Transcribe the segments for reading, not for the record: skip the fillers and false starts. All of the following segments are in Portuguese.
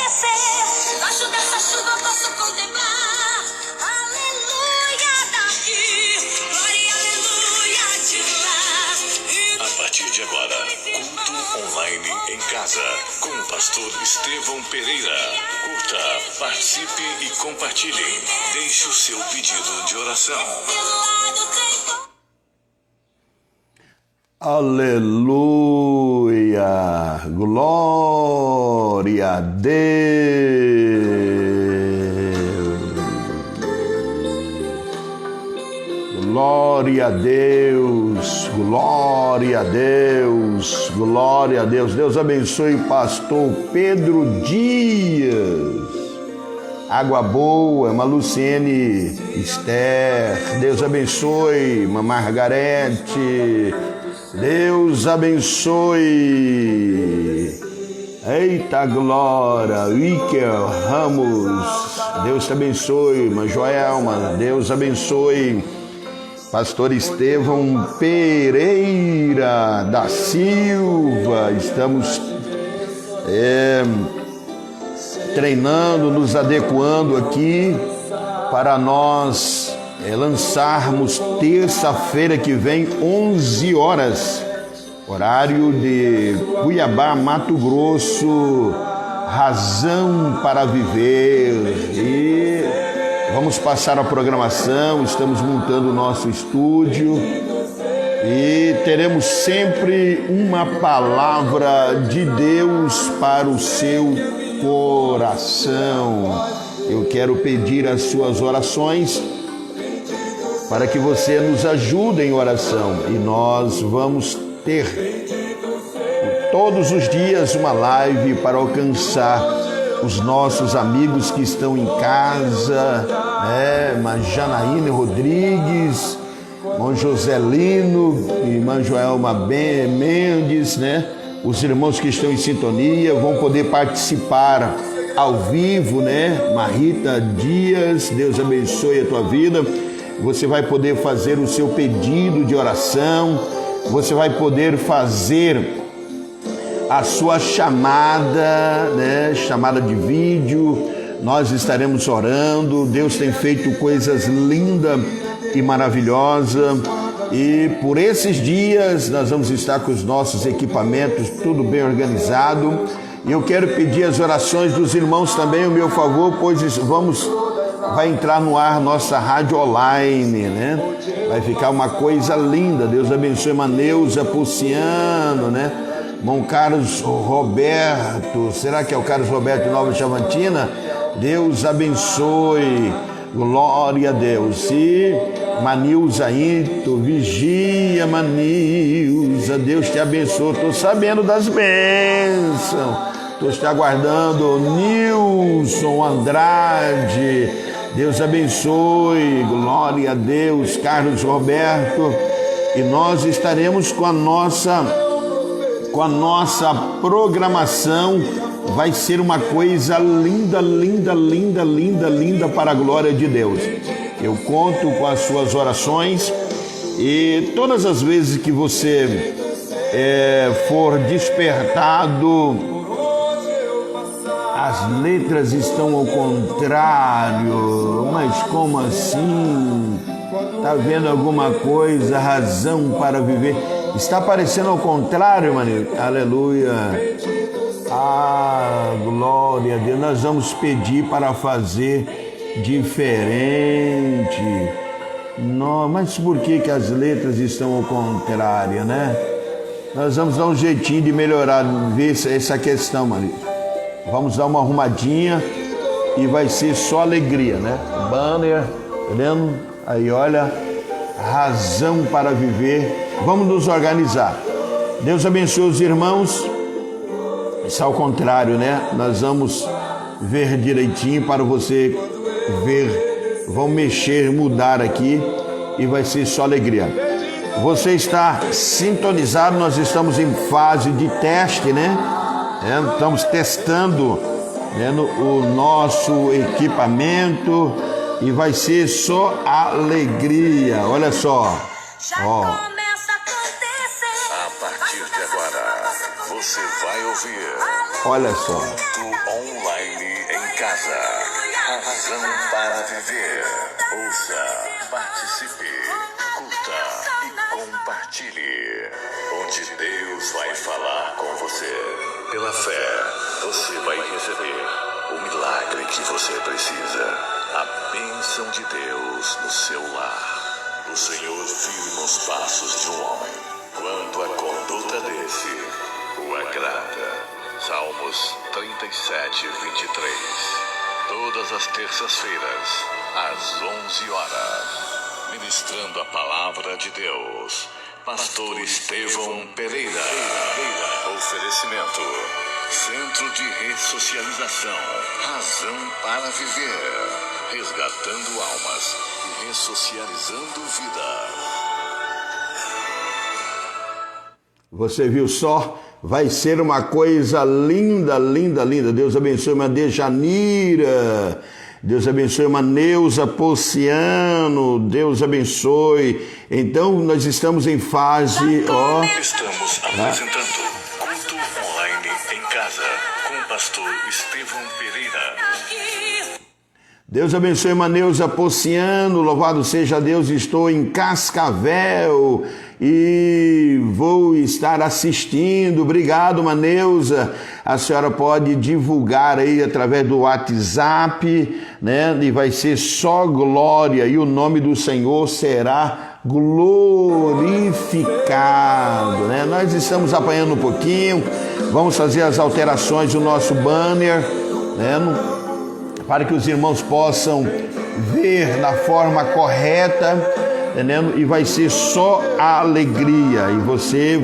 acontecer. Baixo dessa chuva eu posso contemplar. Aleluia daqui, glória, aleluia de lá. A partir de agora, culto online em casa, com o pastor Estevão Pereira. Curta, participe e compartilhe. Deixe o seu pedido de oração. Aleluia, glória a Deus, glória a Deus, glória a Deus, glória a Deus. Deus abençoe o pastor Pedro Dias, Água Boa, Maluciene Esther. Deus abençoe, Margarete. Deus abençoe. Eita glória, Iker Ramos. Deus te abençoe, irmã Joelma. Deus abençoe. Pastor Estevão Pereira da Silva. Estamos treinando, nos adequando aqui para nós lançarmos terça-feira que vem, 11 horas, horário de Cuiabá, Mato Grosso, Razão para Viver. E vamos passar a programação, estamos montando o nosso estúdio e teremos sempre uma palavra de Deus para o seu coração. Eu quero pedir as suas orações para que você nos ajude em oração. E nós vamos ter todos os dias uma live para alcançar os nossos amigos que estão em casa, irmã Janaína Rodrigues, irmão Joselino, irmã Joelma Mendes, os irmãos que estão em sintonia vão poder participar ao vivo, Marita Dias, Deus abençoe a tua vida. Você vai poder fazer o seu pedido de oração, você vai poder fazer a sua chamada, chamada de vídeo. Nós estaremos orando. Deus tem feito coisas lindas e maravilhosas. E por esses dias nós vamos estar com os nossos equipamentos tudo bem organizado. E eu quero pedir as orações dos irmãos também, o meu favor, pois vai entrar no ar nossa rádio online, Vai ficar uma coisa linda. Deus abençoe Maneuza Puciano, Irmão Carlos Roberto. Será que é o Carlos Roberto de Nova Chavantina? Deus abençoe. Glória a Deus. E Manilza Ito, vigia Manilza. Deus te abençoe. Estou sabendo das bênçãos. Estou te aguardando. Nilson Andrade. Deus abençoe, glória a Deus, Carlos Roberto. E nós estaremos com a nossa programação. Vai ser uma coisa linda, linda, linda, linda, linda para a glória de Deus. Eu conto com as suas orações e todas as vezes que você for despertado, as letras estão ao contrário. Mas como assim? Está vendo alguma coisa? Razão para viver. Está aparecendo ao contrário, mano. Aleluia. Glória a Deus. Nós vamos pedir para fazer diferente. Não, mas por que as letras estão ao contrário, Nós vamos dar um jeitinho de melhorar, ver essa questão, mano. Vamos dar uma arrumadinha e vai ser só alegria, Banner, entendendo? Aí, olha, razão para viver. Vamos nos organizar. Deus abençoe os irmãos. Isso é ao contrário, Nós vamos ver direitinho para você ver. Vamos mexer, mudar aqui e vai ser só alegria. Você está sintonizado, nós estamos em fase de teste, Estamos testando o nosso equipamento e vai ser só alegria. Olha só. A partir de agora, você vai ouvir Olha só. culto online casa. Razão para viver. Ouça, participe, curta e compartilhe. Onde Deus vai falar com você. Pela fé, você vai receber o milagre que você precisa. A bênção de Deus no seu lar. O Senhor firma os passos de um homem, quando a conduta desse o agrada. Salmos 37, 23. Todas as terças-feiras, às 11 horas. Ministrando a palavra de Deus. Pastor Estevão Pereira. Oferecimento. Centro de Ressocialização. Razão para viver. Resgatando almas e ressocializando vida. Você viu só? Vai ser uma coisa linda, linda, linda. Deus abençoe uma Dejanira. Deus abençoe uma Neuza Pociano. Deus abençoe. Então, nós estamos em fase... Estamos apresentando Culto Online em Casa com o pastor Estevão Pereira. Deus abençoe Maneuza Pociano, louvado seja Deus, estou em Cascavel e vou estar assistindo. Obrigado, Maneuza. A senhora pode divulgar aí através do WhatsApp, né? E vai ser só glória e o nome do Senhor será glorificado, né? Nós estamos apanhando um pouquinho, vamos fazer as alterações do nosso banner, né? Para que os irmãos possam ver da forma correta, entendendo? E vai ser só a alegria, e você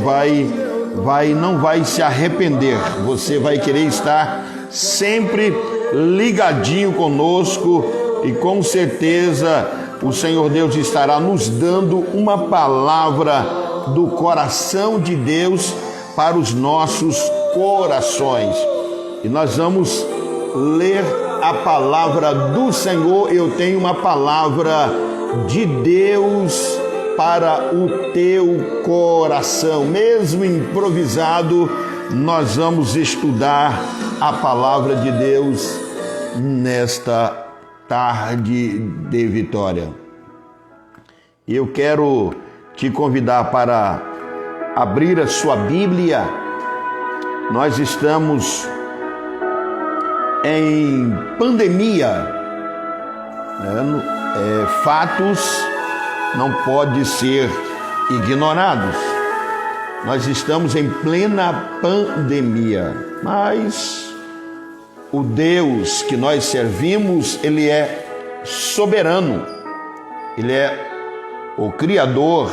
não vai se arrepender, você vai querer estar sempre ligadinho conosco, e com certeza o Senhor Deus estará nos dando uma palavra do coração de Deus para os nossos corações. E nós vamos ler a palavra do Senhor. Eu tenho uma palavra de Deus para o teu coração. Mesmo improvisado, nós vamos estudar a palavra de Deus nesta tarde de vitória. Eu quero te convidar para abrir a sua Bíblia. Nós estamos em pandemia, fatos não podem ser ignorados. Nós estamos em plena pandemia, mas o Deus que nós servimos, Ele é soberano, Ele é o Criador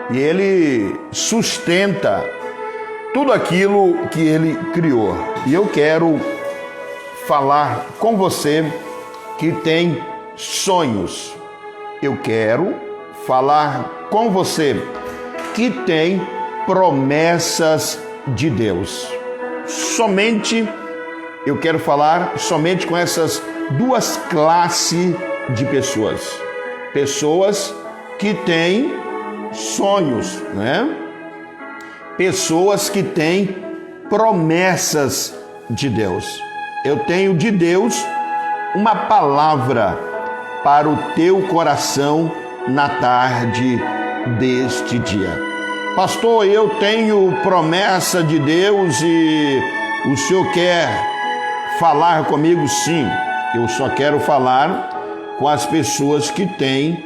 e Ele sustenta tudo aquilo que Ele criou. E eu quero falar com você que tem sonhos. Eu quero falar com você que tem promessas de Deus. Eu quero falar somente com essas duas classes de pessoas. Pessoas que têm sonhos, né? Pessoas que têm promessas de Deus. Eu tenho de Deus uma palavra para o teu coração na tarde deste dia. Pastor, eu tenho promessa de Deus e o senhor quer falar comigo? Sim, eu só quero falar com as pessoas que têm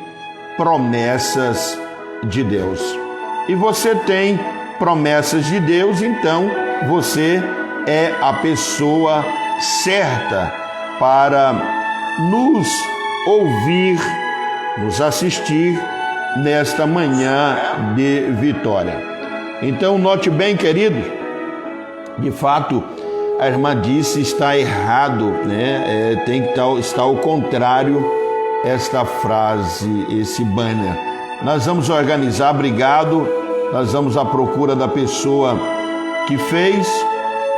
promessas de Deus. E você tem promessas de Deus, então você é a pessoa certa para nos ouvir, nos assistir nesta manhã de vitória. Então, note bem, querido, de fato, a irmã disse está errado, né? Tem que estar ao contrário esta frase, esse banner. Nós vamos organizar, obrigado, nós vamos à procura da pessoa que fez,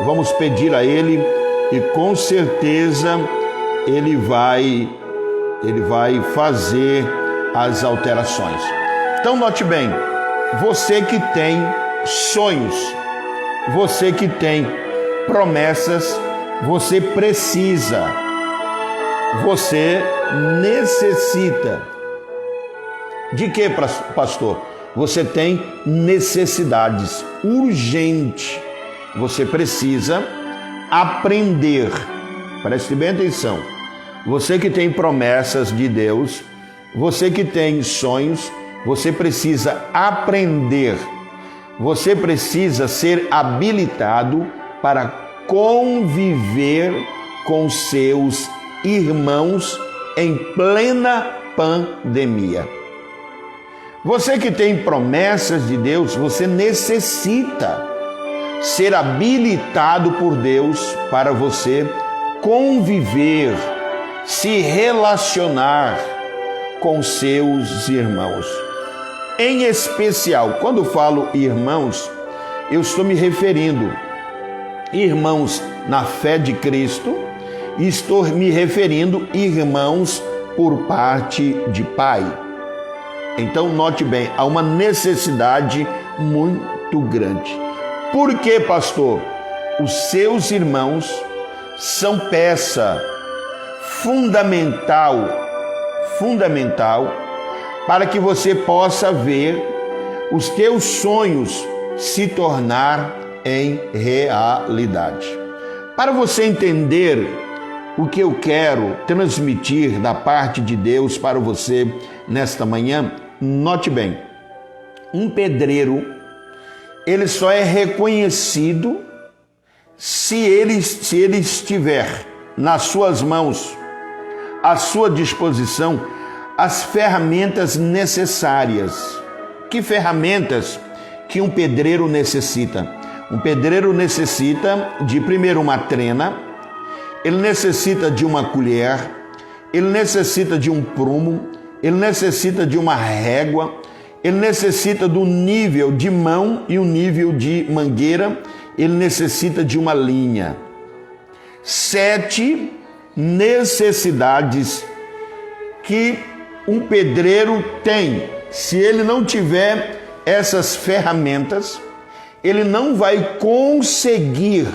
vamos pedir a ele e com certeza ele vai fazer as alterações. Então note bem, você que tem sonhos, você que tem promessas, você precisa você necessita. De que, pastor? Você tem necessidades urgentes. Você precisa aprender. Preste bem atenção. Você que tem promessas de Deus, você que tem sonhos, você precisa aprender. Você precisa ser habilitado para conviver com seus irmãos em plena pandemia. Você que tem promessas de Deus, você necessita ser habilitado por Deus para você conviver, se relacionar com seus irmãos. Em especial, quando falo irmãos, eu estou me referindo irmãos na fé de Cristo e estou me referindo irmãos por parte de pai. Então, note bem, há uma necessidade muito grande. Por que, pastor? Os seus irmãos são peça fundamental para que você possa ver os teus sonhos se tornar em realidade. Para você entender o que eu quero transmitir da parte de Deus para você nesta manhã, note bem, um pedreiro, ele só é reconhecido se ele estiver nas suas mãos, à sua disposição, as ferramentas necessárias. Que ferramentas que um pedreiro necessita? Um pedreiro necessita de, primeiro, uma trena, ele necessita de uma colher, ele necessita de um prumo, ele necessita de uma régua, ele necessita do nível de mão e o nível de mangueira, ele necessita de uma linha. 7 necessidades que um pedreiro tem. Se ele não tiver essas ferramentas, ele não vai conseguir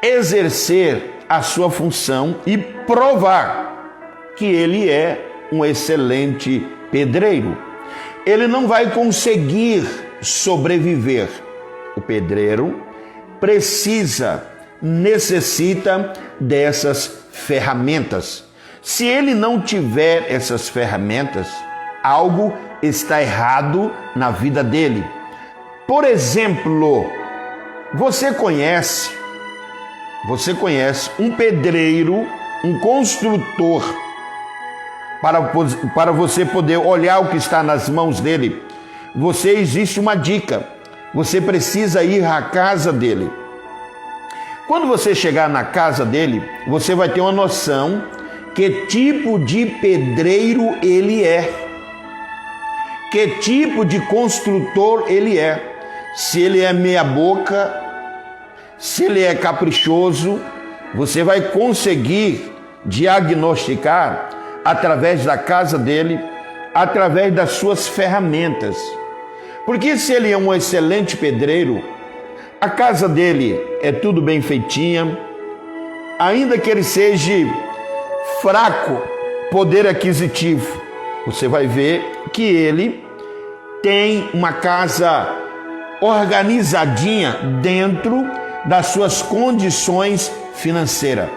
exercer a sua função e provar que ele é um excelente pedreiro. Ele não vai conseguir sobreviver. O pedreiro necessita dessas ferramentas. Se ele não tiver essas ferramentas, algo está errado na vida dele. Por exemplo, você conhece um pedreiro, um construtor, para você poder olhar o que está nas mãos dele. Existe uma dica. Você precisa ir à casa dele. Quando você chegar na casa dele, você vai ter uma noção que tipo de pedreiro ele é, que tipo de construtor ele é. Se ele é meia boca, se ele é caprichoso, você vai conseguir diagnosticar através da casa dele, através das suas ferramentas. Porque se ele é um excelente pedreiro, a casa dele é tudo bem feitinha, ainda que ele seja fraco, poder aquisitivo, você vai ver que ele tem uma casa organizadinha dentro das suas condições financeiras.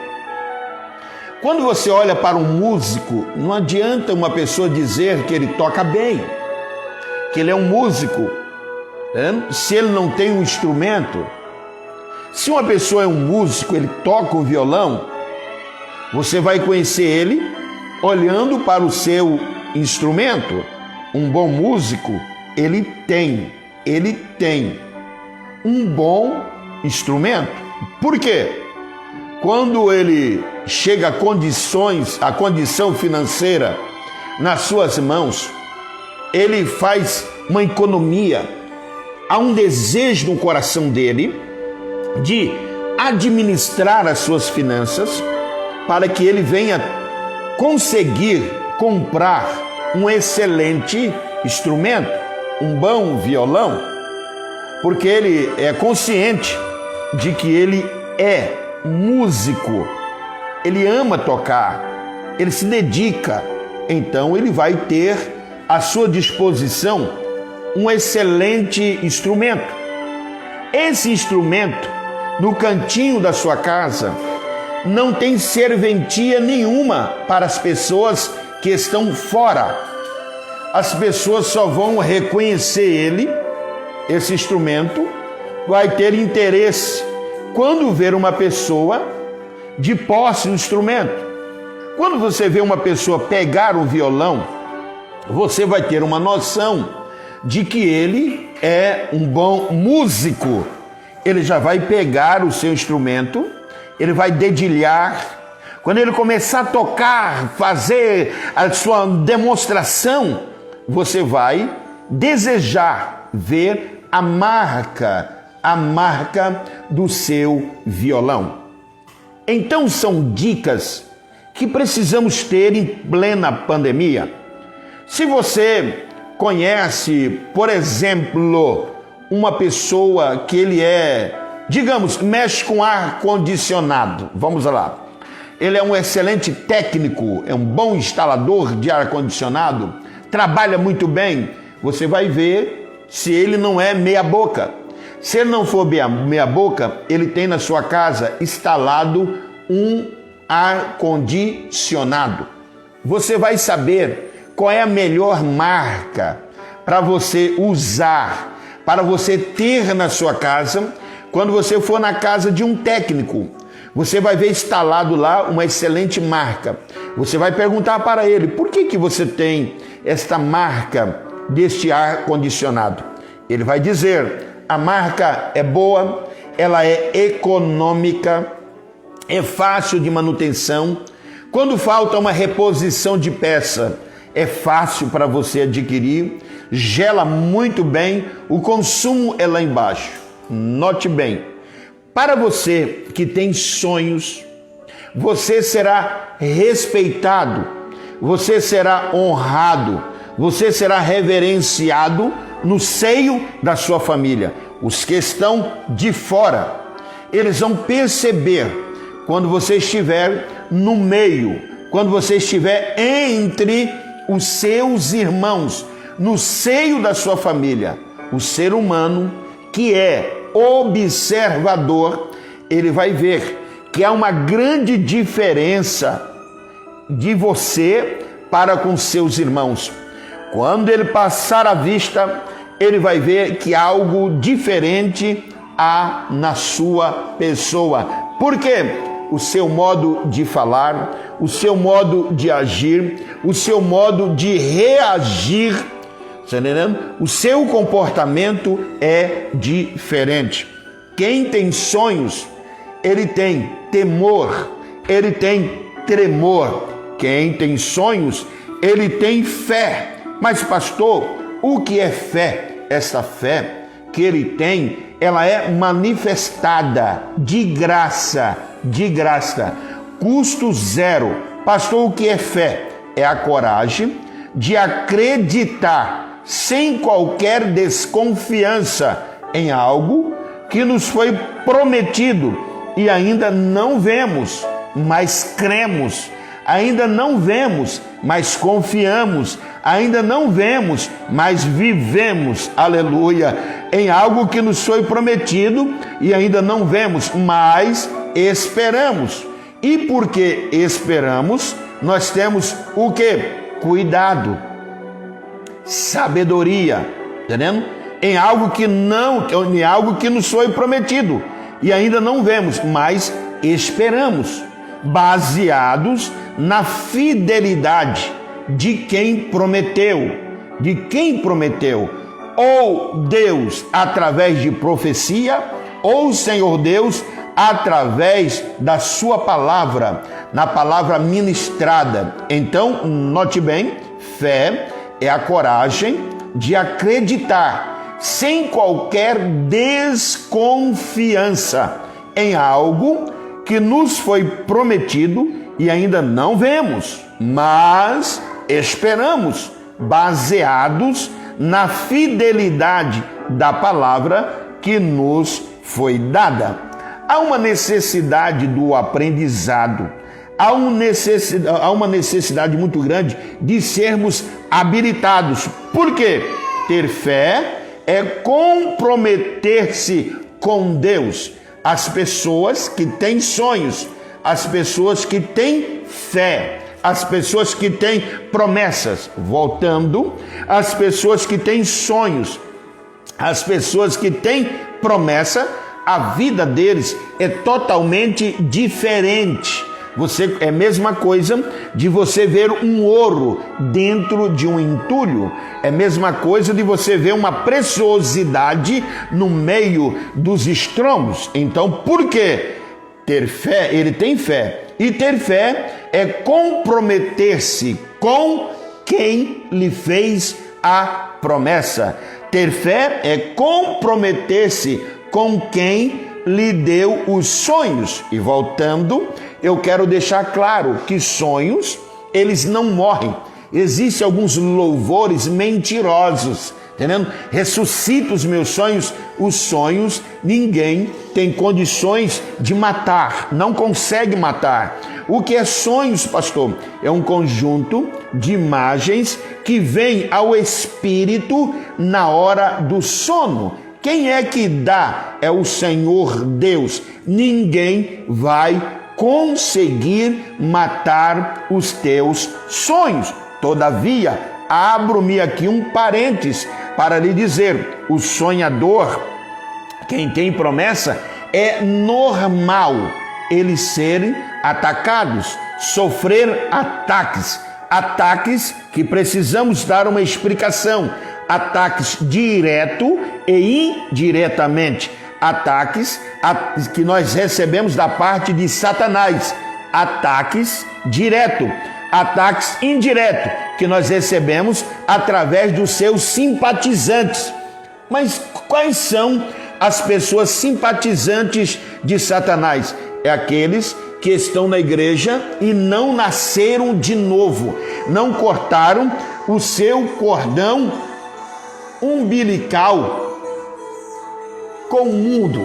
Quando você olha para um músico, não adianta uma pessoa dizer que ele toca bem, que ele é um músico, se ele não tem um instrumento. Se uma pessoa é um músico, ele toca o violão, você vai conhecer ele olhando para o seu instrumento. Um bom músico, ele tem um bom instrumento. Por quê? Quando ele chega a condição financeira nas suas mãos, ele faz uma economia. Há um desejo no coração dele de administrar as suas finanças para que ele venha conseguir comprar um excelente instrumento, um bom violão, porque ele é consciente de que ele é músico, ele ama tocar, ele se dedica, então ele vai ter à sua disposição um excelente instrumento. Esse instrumento, no cantinho da sua casa, não tem serventia nenhuma para as pessoas que estão fora. As pessoas só vão reconhecer ele, esse instrumento, vai ter interesse quando ver uma pessoa de posse do instrumento. Quando você vê uma pessoa pegar o violão, você vai ter uma noção de que ele é um bom músico. Ele já vai pegar o seu instrumento, ele vai dedilhar. Quando ele começar a tocar, fazer a sua demonstração, você vai desejar ver a marca do seu violão. Então são dicas que precisamos ter em plena pandemia. Se você conhece, por exemplo, uma pessoa que ele digamos, mexe com ar condicionado, vamos lá. Ele é um excelente técnico, é um bom instalador de ar condicionado, trabalha muito bem. Você vai ver se ele não é meia boca. Se ele não for meia boca, ele tem na sua casa instalado um ar condicionado. Você vai saber qual é a melhor marca para você usar, para você ter na sua casa. Quando você for na casa de um técnico, você vai ver instalado lá uma excelente marca. Você vai perguntar para ele, por que você tem esta marca deste ar condicionado? Ele vai dizer, a marca é boa, ela é econômica, é fácil de manutenção. Quando falta uma reposição de peça, é fácil para você adquirir, gela muito bem, o consumo é lá embaixo. Note bem, para você que tem sonhos, você será respeitado, você será honrado, você será reverenciado no seio da sua família. Os que estão de fora, eles vão perceber quando você estiver no meio, quando você estiver entre os seus irmãos, no seio da sua família. O ser humano que é observador, ele vai ver que há uma grande diferença de você para com seus irmãos. Quando ele passar a vista, ele vai ver que algo diferente há na sua pessoa. Por quê? O seu modo de falar, o seu modo de agir, o seu modo de reagir, tá entendendo? O seu comportamento é diferente. Quem tem sonhos, ele tem temor, ele tem tremor. Quem tem sonhos, ele tem fé. Mas pastor, o que é fé? Essa fé que ele tem, ela é manifestada de graça, custo zero. Pastor, o que é fé? É a coragem de acreditar sem qualquer desconfiança em algo que nos foi prometido e ainda não vemos, mas cremos. Ainda não vemos, mas confiamos. Ainda não vemos, mas vivemos, aleluia, em algo que nos foi prometido e ainda não vemos, mas esperamos. E porque esperamos, nós temos o quê? Cuidado, sabedoria, entendendo? Em algo que nos foi prometido e ainda não vemos, mas esperamos, baseados na fidelidade de quem prometeu, ou Deus através de profecia, ou o Senhor Deus através da sua palavra, na palavra ministrada. Então, note bem, fé é a coragem de acreditar sem qualquer desconfiança em algo que nos foi prometido e ainda não vemos, mas esperamos, baseados na fidelidade da palavra que nos foi dada. há uma necessidade do aprendizado, há uma necessidade muito grande de sermos habilitados. Por quê? Ter fé é comprometer-se com Deus. As pessoas que têm sonhos, as pessoas que têm fé, as pessoas que têm promessas, voltando, as pessoas que têm sonhos, as pessoas que têm promessa, a vida deles é totalmente diferente. É a mesma coisa de você ver um ouro dentro de um entulho. É a mesma coisa de você ver uma preciosidade no meio dos estromos. Então, por quê? Ter fé, ele tem fé. E ter fé é comprometer-se com quem lhe fez a promessa. Ter fé é comprometer-se com quem lhe deu os sonhos. E voltando, eu quero deixar claro que sonhos, eles não morrem. Existem alguns louvores mentirosos, entendendo? Ressuscita os meus sonhos. Os sonhos, ninguém tem condições de matar, não consegue matar. O que é sonhos, pastor? É um conjunto de imagens que vem ao espírito na hora do sono. Quem é que dá? É o Senhor Deus. Ninguém vai conseguir matar os teus sonhos. Todavia, abro-me aqui um parênteses para lhe dizer: o sonhador, quem tem promessa, é normal eles serem atacados, sofrer ataques que precisamos dar uma explicação, ataques direto e indiretamente, ataques que nós recebemos da parte de Satanás, ataques direto, ataques indireto que nós recebemos através dos seus simpatizantes. Mas quais são as pessoas simpatizantes de Satanás? É aqueles que estão na igreja e não nasceram de novo, não cortaram o seu cordão umbilical com o mundo.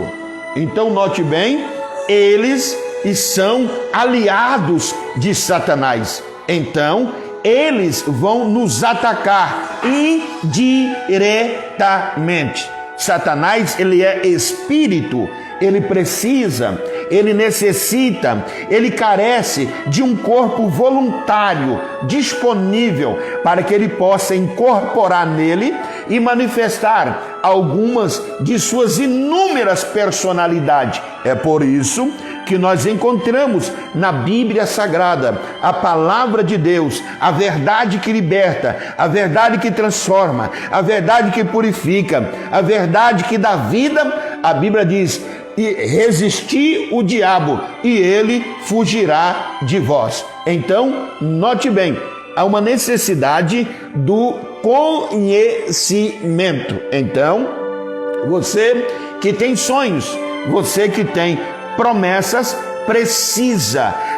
Então note bem, eles são aliados de Satanás. Então eles vão nos atacar indiretamente. Satanás, ele é espírito, ele precisa, ele necessita, ele carece de um corpo voluntário, disponível, para que ele possa incorporar nele e manifestar algumas de suas inúmeras personalidades. É por isso que nós encontramos na Bíblia Sagrada a palavra de Deus, a verdade que liberta, a verdade que transforma, a verdade que purifica, a verdade que dá vida. A Bíblia diz: e resistir o diabo e ele fugirá de vós. Então, note bem, há uma necessidade do conhecimento. Então, você que tem sonhos, você que tem promessas,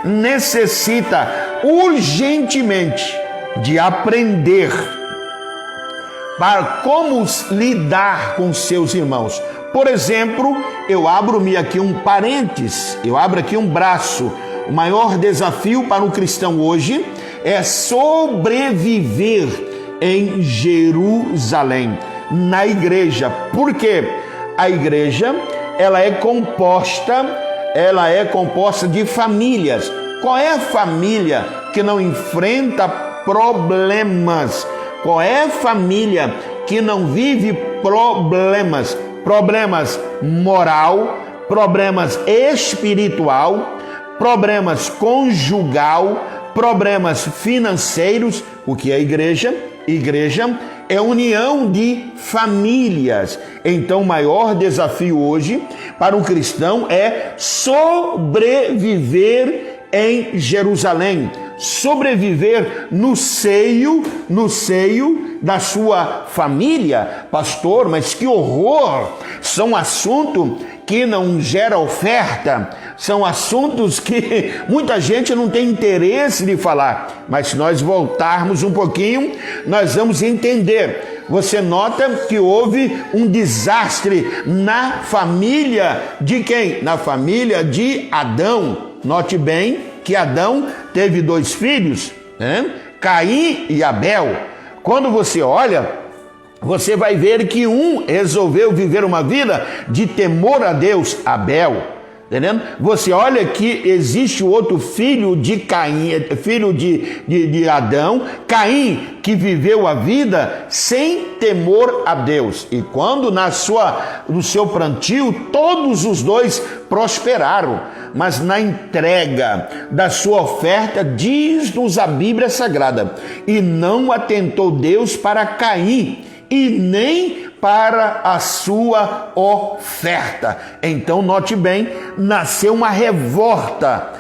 necessita urgentemente de aprender para como lidar com seus irmãos. Por exemplo, eu abro-me aqui um parênteses, eu abro aqui um braço. O maior desafio para um cristão hoje é sobreviver em Jerusalém, na igreja. Por quê? A igreja, ela é composta de famílias. Qual é a família que não enfrenta problemas? Qual é a família que não vive problemas? Problemas moral, problemas espiritual, problemas conjugal, problemas financeiros. O que é a igreja? Igreja é união de famílias. Então, o maior desafio hoje para um cristão é sobreviver em Jerusalém, sobreviver no seio da sua família. Pastor, mas que horror! São assuntos que não geram oferta, são assuntos que muita gente não tem interesse de falar, mas se nós voltarmos um pouquinho, nós vamos entender. Você nota que houve um desastre na família de quem? Na família de Adão. Note bem que Adão teve 2 filhos, né? Caim e Abel. Quando você olha, você vai ver que um resolveu viver uma vida de temor a Deus, Abel. Entendendo? Você olha que existe o outro filho de Caim, filho de Adão, Caim, que viveu a vida sem temor a Deus. E quando no seu plantio, todos os 2 prosperaram. Mas na entrega da sua oferta, diz-nos a Bíblia Sagrada, e não atentou Deus para Caim, e nem para a sua oferta. Então note bem, nasceu uma revolta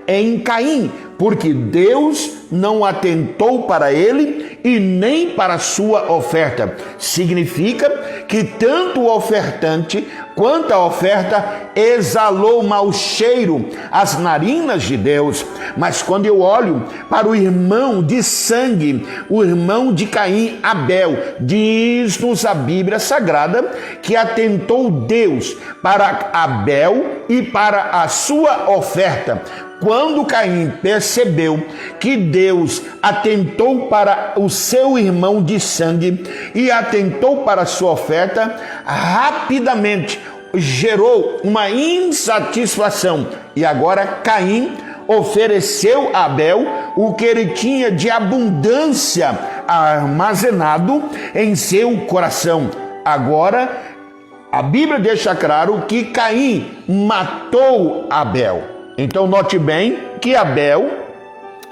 em Caim, porque Deus não atentou para ele e nem para a sua oferta. Significa que tanto o ofertante quanto a oferta exalou mau cheiro às narinas de Deus. Mas quando eu olho para o irmão de sangue, o irmão de Caim, Abel, diz-nos a Bíblia Sagrada que atentou Deus para Abel e para a sua oferta. Quando Caim percebeu que Deus atentou para o seu irmão de sangue e atentou para a sua oferta, rapidamente gerou uma insatisfação. E agora Caim ofereceu a Abel o que ele tinha de abundância armazenado em seu coração. Agora, a Bíblia deixa claro que Caim matou Abel. Então note bem que Abel,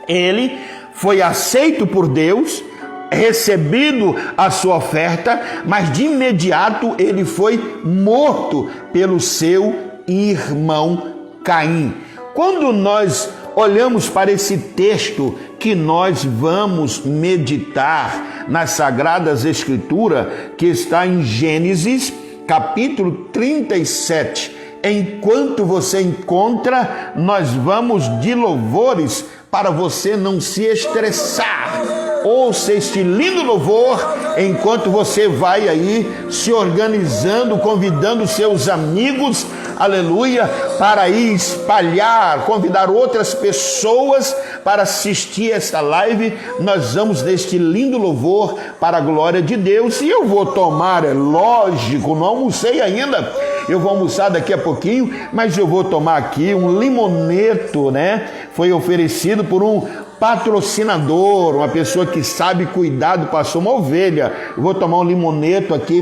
ele foi aceito por Deus, recebido a sua oferta, mas de imediato ele foi morto pelo seu irmão Caim. Quando nós olhamos para esse texto que nós vamos meditar nas Sagradas Escrituras, que está em Gênesis, capítulo 37, enquanto você encontra, nós vamos de louvores para você não se estressar. Ouça este lindo louvor enquanto você vai aí se organizando, convidando seus amigos, aleluia, para ir espalhar, convidar outras pessoas para assistir esta live. Nós vamos neste lindo louvor para a glória de Deus. E eu vou tomar, é lógico, não almocei ainda, eu vou almoçar daqui a pouquinho, mas eu vou tomar aqui um limoneto, né? Foi oferecido por um patrocinador, uma pessoa que sabe cuidar do pastor, uma ovelha. Eu vou tomar um limoneto aqui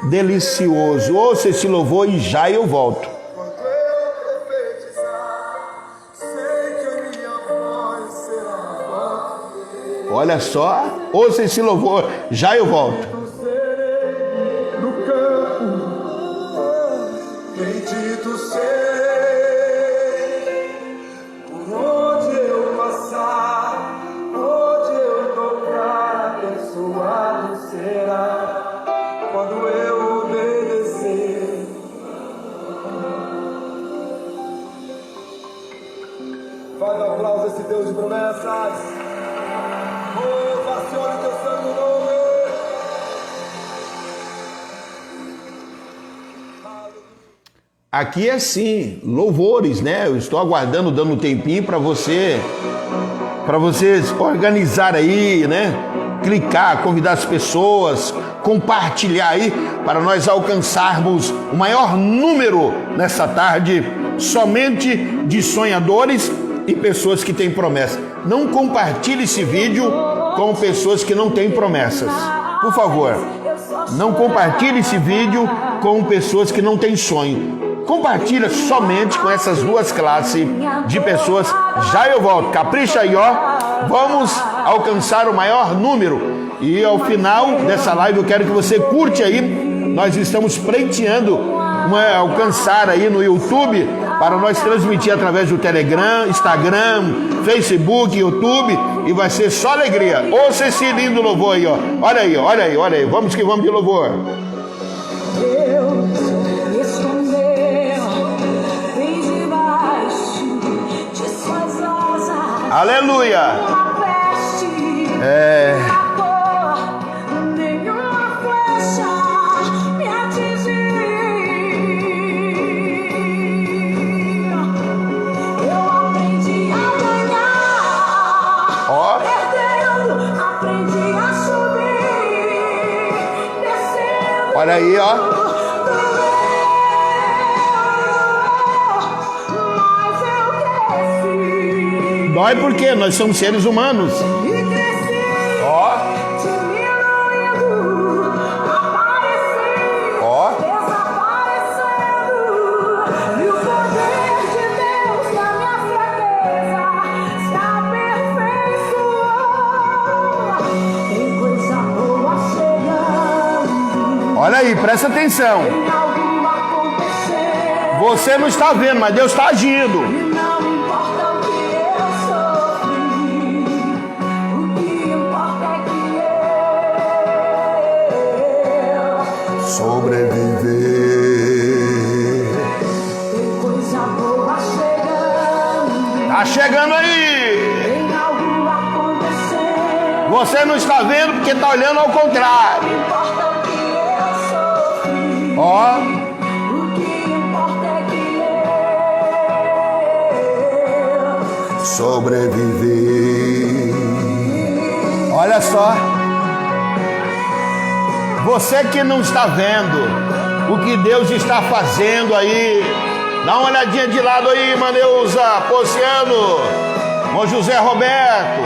delicioso. Ouça esse louvor e já eu volto. Olha só, ouça esse louvor, já eu volto. Bendito serei, por onde eu passar, onde eu tocar, abençoado será, quando eu obedecer. Faz aplauso a esse Deus de promessas. Ovacione o teu santo nome. Aqui é assim, louvores, né? Eu estou aguardando, dando um tempinho para vocês organizar aí, né? Clicar, convidar as pessoas, compartilhar aí, para nós alcançarmos o maior número nessa tarde, somente de sonhadores e pessoas que têm promessa. Não compartilhe esse vídeo com pessoas que não têm promessas. Por favor, não compartilhe esse vídeo com pessoas que não têm sonho. Compartilha somente com essas duas classes de pessoas. Já eu volto, capricha aí, ó. Vamos alcançar o maior número. E ao final dessa live eu quero que você curte aí. Nós estamos pleiteando alcançar aí no YouTube, para nós transmitir através do Telegram, Instagram, Facebook, YouTube, e vai ser só alegria. Ouça esse lindo louvor aí, ó. Olha aí, olha aí, olha aí. Vamos que vamos de louvor. Deus escondeu bem debaixo de suas asas. Aleluia. Uma peste, uma dor, nenhuma flecha me atingiu. Eu aprendi a ganhar, Ó. perdendo, aprendi a subir, descendo. Olha aí, ó. Mas eu cresci Dói porque nós somos seres humanos. e cresci, Ó, diminuindo, aparecendo, ó. desaparecendo. E o poder de Deus na minha fraqueza se aperfeiçoou. Tem coisa boa chegando, Olha aí, presta atenção. tem algo acontecendo. Você não está vendo, mas Deus está agindo. E não importa o que eu sofri, o que importa é que eu Sobreviver. tem coisa boa chegando, Tá chegando aí. tem algo acontecendo. Você não está vendo porque está olhando ao contrário. Não importa o que eu sofri, Ó, o que importa é que eu sobreviver. Olha só. Você que não está vendo o que Deus está fazendo aí, dá uma olhadinha de lado aí, Maneuza, Pociano, Mão José Roberto,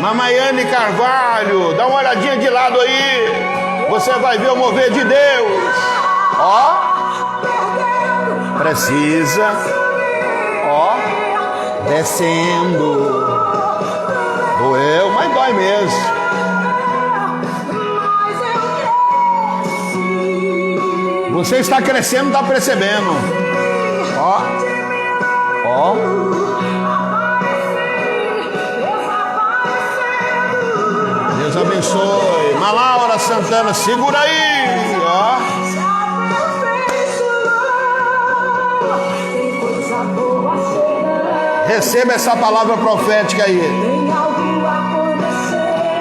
Mamaiane Carvalho, dá uma olhadinha de lado aí, você vai ver o mover de Deus. Ó, precisa, ó, descendo. Doeu, mas dói mesmo. mas eu cresci. Você está crescendo, está percebendo. Ó, ó. Deus abençoe. Malaura Santana, segura aí. Ó. Receba essa palavra profética aí.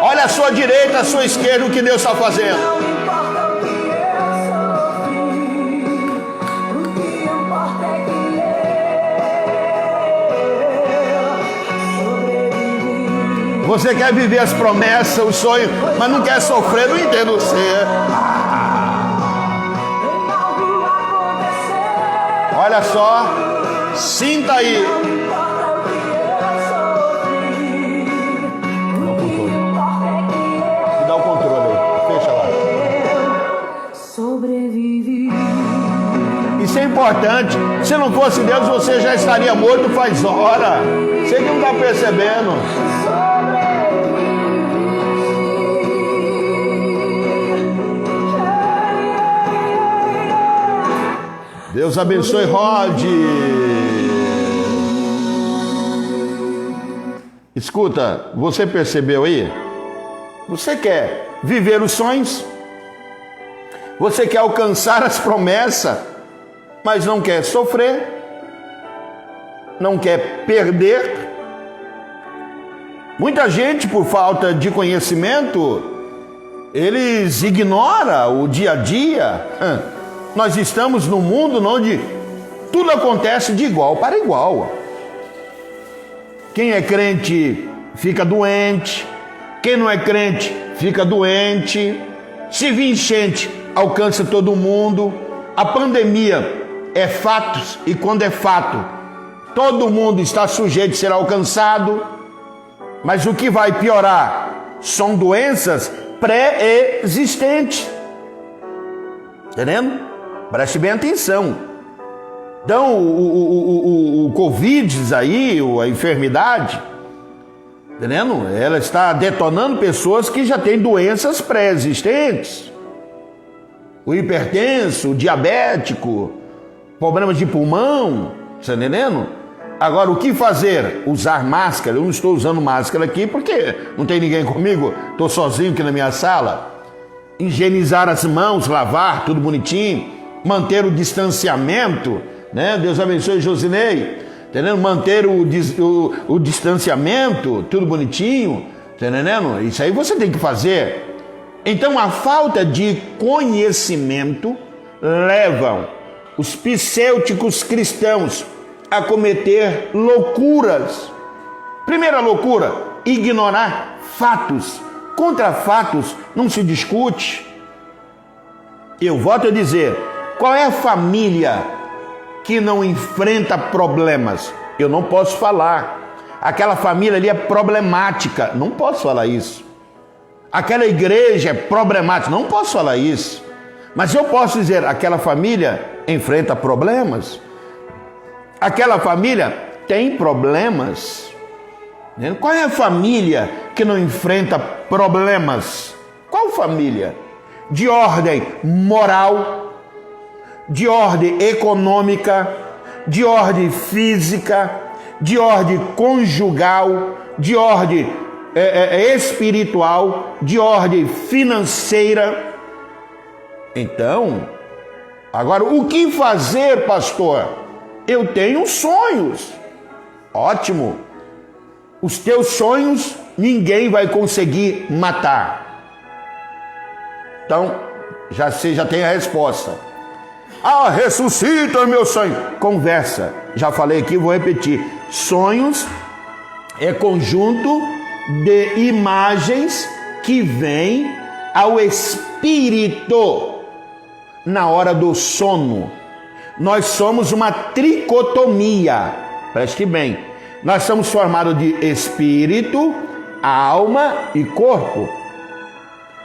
Olha a sua direita, a sua esquerda, o que Deus está fazendo. Não importa o que eu sofri, o que importa é que eu sobrevivi. Você quer viver as promessas, os sonhos, mas não quer sofrer, não entendo você. Tem algo acontecendo. Olha só, sinta aí. Não importa o que eu sofri, o que importa é que Dá o controle aí, fecha lá. eu sobrevivi. Isso é importante. Se não fosse Deus, você já estaria morto faz hora. Você que não está percebendo. Deus abençoe, Rod. Escuta, você percebeu aí? Você quer viver os sonhos? Você quer alcançar as promessas, mas não quer sofrer? Não quer perder? Muita gente, por falta de conhecimento, eles ignoram o dia a dia. Nós estamos num mundo onde tudo acontece de igual para igual. Quem é crente fica doente, quem não é crente fica doente. Se vir enchente, alcança todo mundo. A pandemia é fatos, e quando é fato, todo mundo está sujeito a ser alcançado. Mas o que vai piorar são doenças pré-existentes. Entendendo? Preste bem atenção. Então, o Covid aí, a enfermidade, entendendo? Ela está detonando pessoas que já têm doenças pré-existentes. o hipertenso, o diabético, problemas de pulmão, você está entendendo? Agora, o que fazer? Usar máscara. Eu não estou usando máscara aqui porque não tem ninguém comigo, estou sozinho aqui na minha sala. Higienizar as mãos, lavar, tudo bonitinho, manter o distanciamento, né? Deus abençoe Josinei, entendendo? Manter o distanciamento, tudo bonitinho, entendendo? Isso aí você tem que fazer. Então, a falta de conhecimento levam os pseudos cristãos a cometer loucuras. Primeira loucura, ignorar fatos. Contra fatos não se discute. Eu volto a dizer, qual é a família que não enfrenta problemas? Eu não posso falar. Aquela família ali é problemática. Não posso falar isso. Aquela igreja é problemática. Não posso falar isso. Mas eu posso dizer, aquela família enfrenta problemas. Aquela família tem problemas. Qual é a família que não enfrenta problemas? Qual família? De ordem moral, de ordem econômica, de ordem física, de ordem conjugal, de ordem espiritual, de ordem financeira. Então, agora o que fazer, pastor? Eu tenho sonhos. Ótimo. Os teus sonhos ninguém vai conseguir matar. Então, você já tem a resposta. Ah, ressuscita meu sonho. Conversa. Já falei aqui, vou repetir. Sonhos é conjunto de imagens que vêm ao espírito na hora do sono. Nós somos uma tricotomia. Preste bem. Nós somos formados de espírito, alma e corpo.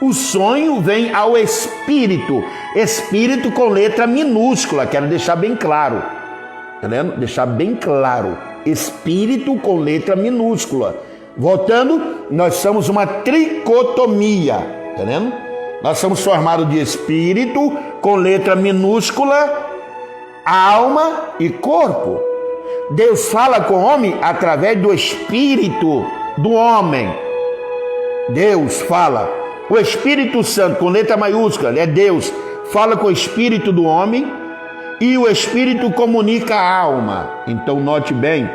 O sonho vem ao espírito. Espírito com letra minúscula. Quero deixar bem claro. Entendendo? Deixar bem claro. Espírito com letra minúscula. Voltando, nós somos uma tricotomia. Entendendo? Nós somos formados de espírito com letra minúscula, alma e corpo. Deus fala com o homem através do espírito do homem. Deus fala. O Espírito Santo, com letra maiúscula, é Deus, fala com o espírito do homem e o espírito comunica a alma. Então, note bem,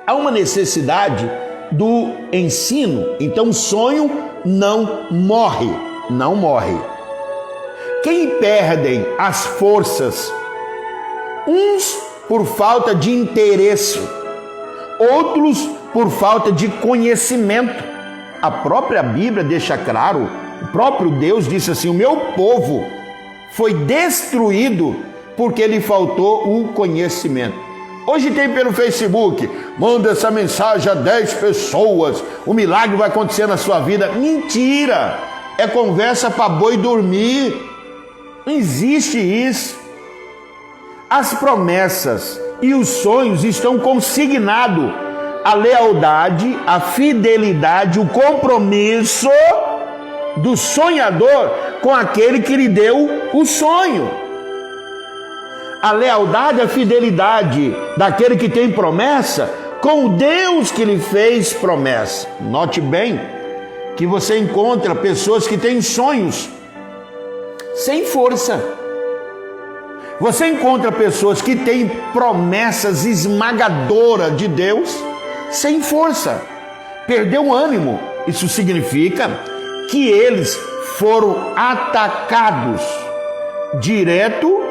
há uma necessidade do ensino. Então, o sonho não morre. Não morre. Quem perdem as forças? Uns por falta de interesse, outros por falta de conhecimento. A própria Bíblia deixa claro, o próprio Deus disse assim: o meu povo foi destruído porque lhe faltou o conhecimento. Hoje tem pelo Facebook, manda essa mensagem a 10 pessoas, o milagre vai acontecer na sua vida. Mentira! É conversa para boi dormir. Não existe isso. As promessas e os sonhos estão consignados. A lealdade, a fidelidade, o compromisso do sonhador com aquele que lhe deu o sonho. A lealdade, a fidelidade daquele que tem promessa com o Deus que lhe fez promessa. Note bem que você encontra pessoas que têm sonhos sem força. Você encontra pessoas que têm promessas esmagadoras de Deus sem força. Perdeu o ânimo. Isso significa que eles foram atacados, direto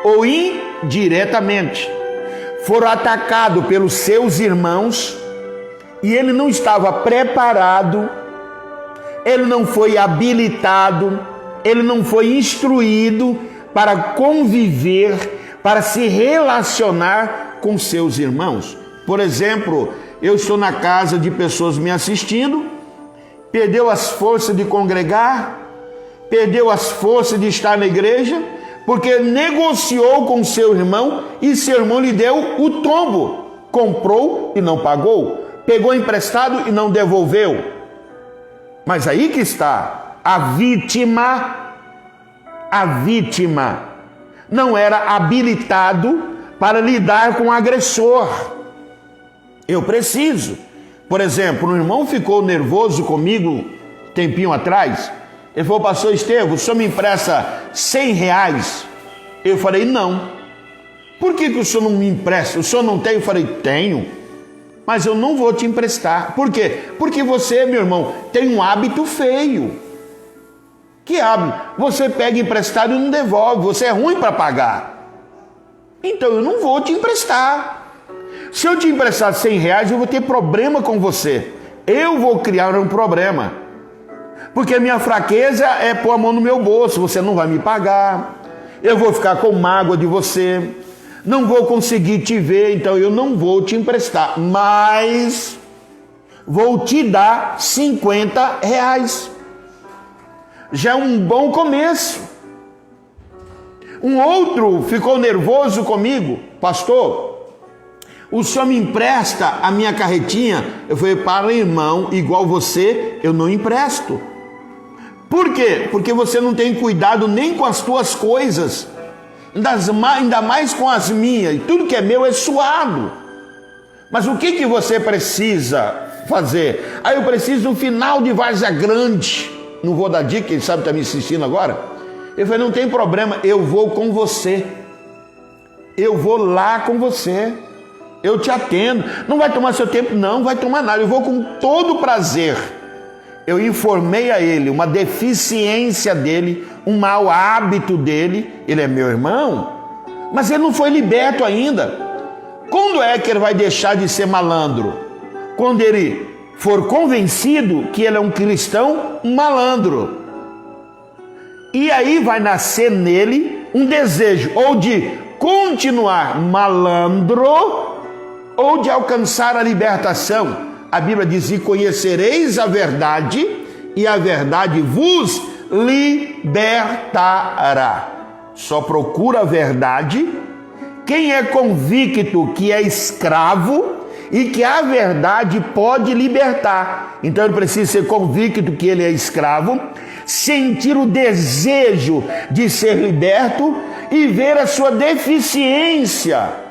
ou indiretamente. Foram atacados pelos seus irmãos e ele não estava preparado, ele não foi habilitado, ele não foi instruído para conviver, para se relacionar com seus irmãos. Por exemplo, eu estou na casa de pessoas me assistindo, perdeu as forças de congregar, perdeu as forças de estar na igreja, porque negociou com seu irmão e seu irmão lhe deu o tombo. Comprou e não pagou, pegou emprestado e não devolveu. Mas aí que está a vítima. a vítima, não era habilitado para lidar com o agressor. Eu preciso. Por exemplo, um irmão ficou nervoso comigo tempinho atrás. Ele falou: pastor Estevão, o senhor me empresta R$100? Eu falei: não. Por que o senhor não me empresta? O senhor não tem? Eu falei: tenho, mas eu não vou te emprestar. Por quê? Porque você, meu irmão, tem um hábito feio. Que hábito? Você pega emprestado e não devolve. Você é ruim para pagar. Então eu não vou te emprestar. Se eu te emprestar R$100, eu vou ter problema com você. Eu vou criar um problema. Porque a minha fraqueza é pôr a mão no meu bolso. Você não vai me pagar. Eu vou ficar com mágoa de você. Não vou conseguir te ver, então eu não vou te emprestar. Mas vou te dar R$50. Já é um bom começo. Um outro ficou nervoso comigo: pastor, o senhor me empresta a minha carretinha? Eu falei: para irmão igual você, eu não empresto. Por quê? Porque você não tem cuidado nem com as tuas coisas, ainda mais com as minhas. E tudo que é meu é suado. Mas o que você precisa fazer? Eu preciso do final de Várzea Grande. Não vou dar dica, quem sabe está me assistindo agora. Eu falei: não tem problema, eu vou com você. Eu vou lá com você. Eu te atendo. Não vai tomar seu tempo? Não vai tomar nada. Eu vou com todo prazer. Eu informei a ele uma deficiência dele, um mau hábito dele. Ele é meu irmão, mas ele não foi liberto ainda. Quando é que ele vai deixar de ser malandro? Quando ele for convencido que ele é um cristão malandro. E aí vai nascer nele um desejo ou de continuar malandro ou de alcançar a libertação. A Bíblia diz: e conhecereis a verdade, e a verdade vos libertará. Só procura a verdade quem é convicto que é escravo e que a verdade pode libertar. Então ele precisa ser convicto que ele é escravo, sentir o desejo de ser liberto e ver a sua deficiência.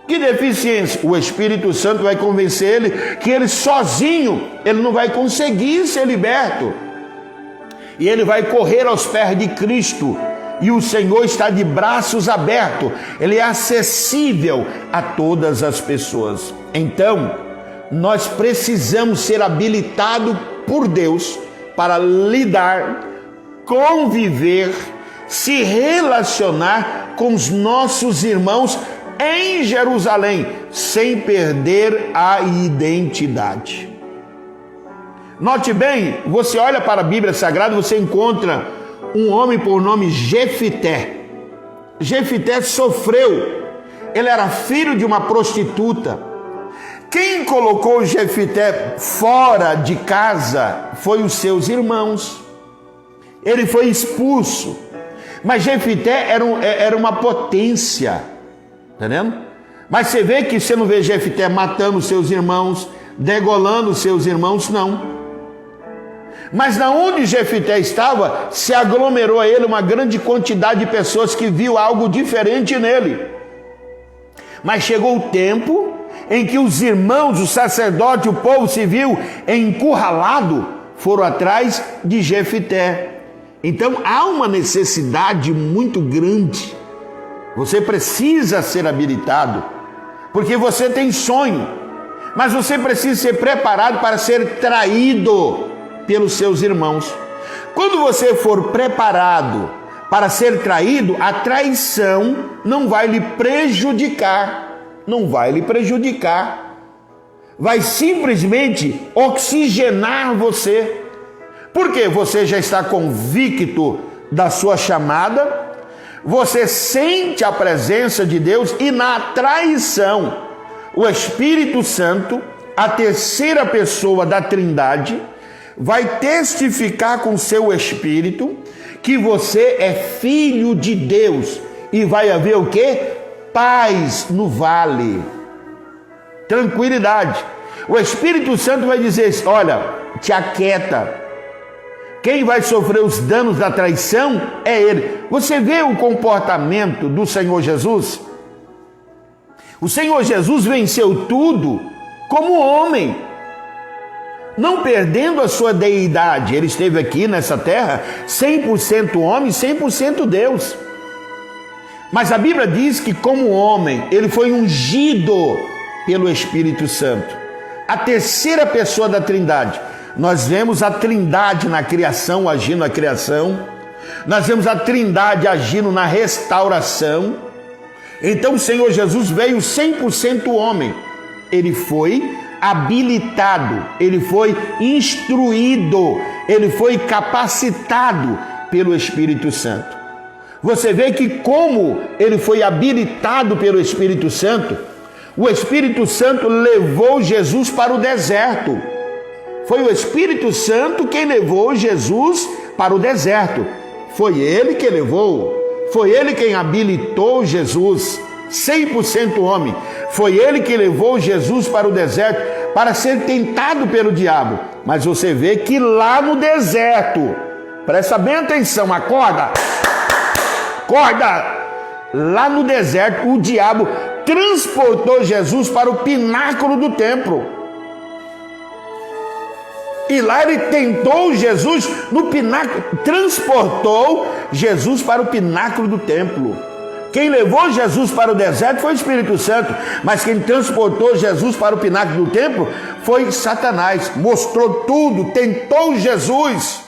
Que deficiência? O Espírito Santo vai convencer ele que ele sozinho, ele não vai conseguir ser liberto. E ele vai correr aos pés de Cristo. E o Senhor está de braços abertos. Ele é acessível a todas as pessoas. Então, nós precisamos ser habilitados por Deus para lidar, conviver, se relacionar com os nossos irmãos em Jerusalém, sem perder a identidade. Note bem, você olha para a Bíblia Sagrada, você encontra um homem por nome Jefité. Jefité sofreu, ele era filho de uma prostituta. Quem colocou Jefité fora de casa foi os seus irmãos. Ele foi expulso, mas Jefité era uma potência. Entendendo? Mas você vê que você não vê Jefité matando seus irmãos, degolando seus irmãos, não. Mas na onde Jefité estava, se aglomerou a ele uma grande quantidade de pessoas que viu algo diferente nele. Mas chegou o tempo em que os irmãos, o sacerdote, o povo civil, encurralado, foram atrás de Jefité. Então há uma necessidade muito grande. Você precisa ser habilitado, porque você tem sonho, mas você precisa ser preparado para ser traído pelos seus irmãos. Quando você for preparado para ser traído, a traição não vai lhe prejudicar, vai simplesmente oxigenar você, porque você já está convicto da sua chamada. Você sente a presença de Deus e na traição, o Espírito Santo, a terceira pessoa da Trindade, vai testificar com seu espírito que você é filho de Deus e vai haver o quê? Paz no vale, tranquilidade. O Espírito Santo vai dizer: olha, te aquieta, Quem vai sofrer os danos da traição é ele. Você vê o comportamento do Senhor Jesus? O Senhor Jesus venceu tudo como homem, não perdendo a sua deidade. Ele esteve aqui nessa terra 100% homem, 100% Deus. Mas a Bíblia diz que como homem, ele foi ungido pelo Espírito Santo. A terceira pessoa da Trindade. Nós vemos a Trindade na criação, agindo na criação. Nós vemos a Trindade agindo na restauração. Então o Senhor Jesus veio 100% homem. Ele foi habilitado, ele foi instruído, ele foi capacitado pelo Espírito Santo. Você vê que como ele foi habilitado pelo Espírito Santo, o Espírito Santo levou Jesus para o deserto. Foi o Espírito Santo quem levou Jesus para o deserto. Foi ele que levou, foi ele quem habilitou Jesus, 100% homem. Foi ele que levou Jesus para o deserto para ser tentado pelo diabo. Mas você vê que lá no deserto, presta bem atenção, acorda, lá no deserto o diabo transportou Jesus para o pináculo do templo. E lá ele tentou Jesus no pináculo, transportou Jesus para o pináculo do templo. Quem levou Jesus para o deserto foi o Espírito Santo, mas quem transportou Jesus para o pináculo do templo foi Satanás. Mostrou tudo, tentou Jesus,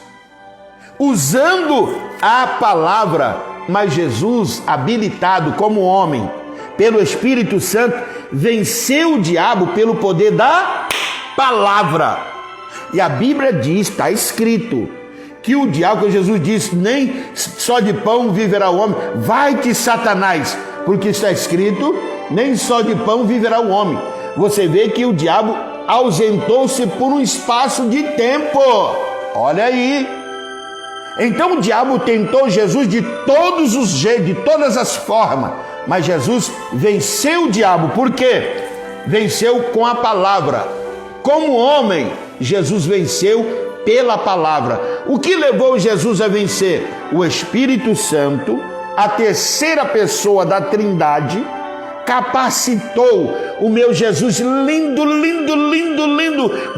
usando a palavra, mas Jesus, habilitado como homem, pelo Espírito Santo, venceu o diabo pelo poder da palavra. E a Bíblia diz, está escrito, que o diabo, que Jesus disse, nem só de pão viverá o homem. Vai-te, Satanás, porque está escrito, nem só de pão viverá o homem. Você vê que o diabo ausentou-se por um espaço de tempo. Olha aí. Então o diabo tentou Jesus de todos os jeitos, de todas as formas, mas Jesus venceu o diabo. Por quê? Venceu com a palavra. Como homem, Jesus venceu pela palavra. O que levou Jesus a vencer? O Espírito Santo, a terceira pessoa da Trindade, capacitou o meu Jesus lindo,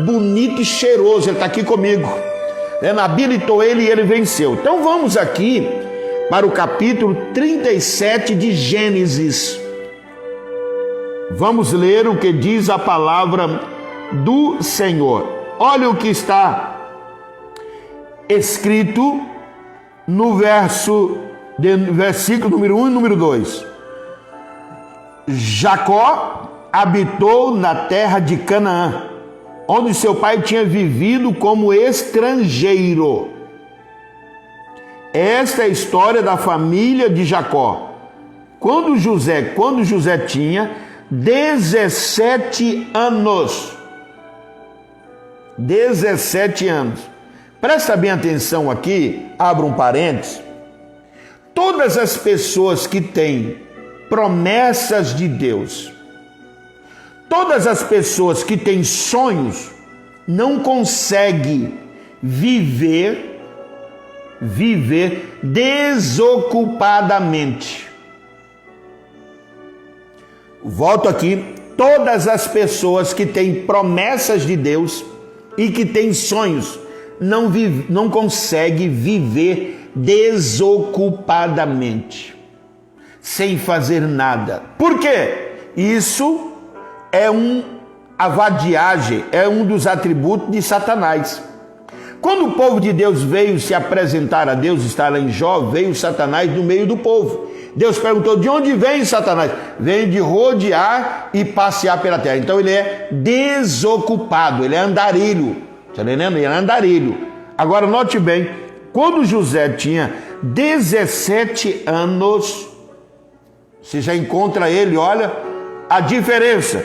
bonito e cheiroso. Ele está aqui comigo. Habilitou ele e ele venceu. Então vamos aqui para o capítulo 37 de Gênesis. Vamos ler o que diz a palavra do Senhor. Olha o que está escrito no versículo número 1 e número 2. Jacó habitou na terra de Canaã, onde seu pai tinha vivido como estrangeiro. Esta é a história da família de Jacó. Quando José tinha 17 anos. 17 anos. Presta bem atenção aqui, abra um parênteses. Todas as pessoas que têm promessas de Deus, todas as pessoas que têm sonhos, não conseguem viver desocupadamente. Volto aqui. Todas as pessoas que têm promessas de Deus e que têm sonhos, não conseguem viver desocupadamente, sem fazer nada. Por quê? Isso é a vadiagem, é um dos atributos de Satanás. Quando o povo de Deus veio se apresentar a Deus, está lá em Jó, veio Satanás no meio do povo. Deus perguntou: de onde vem Satanás? Vem de rodear e passear pela terra. Então ele é desocupado, ele é andarilho. Está entendendo? Ele é andarilho. Agora note bem, quando José tinha 17 anos, você já encontra ele, olha a diferença.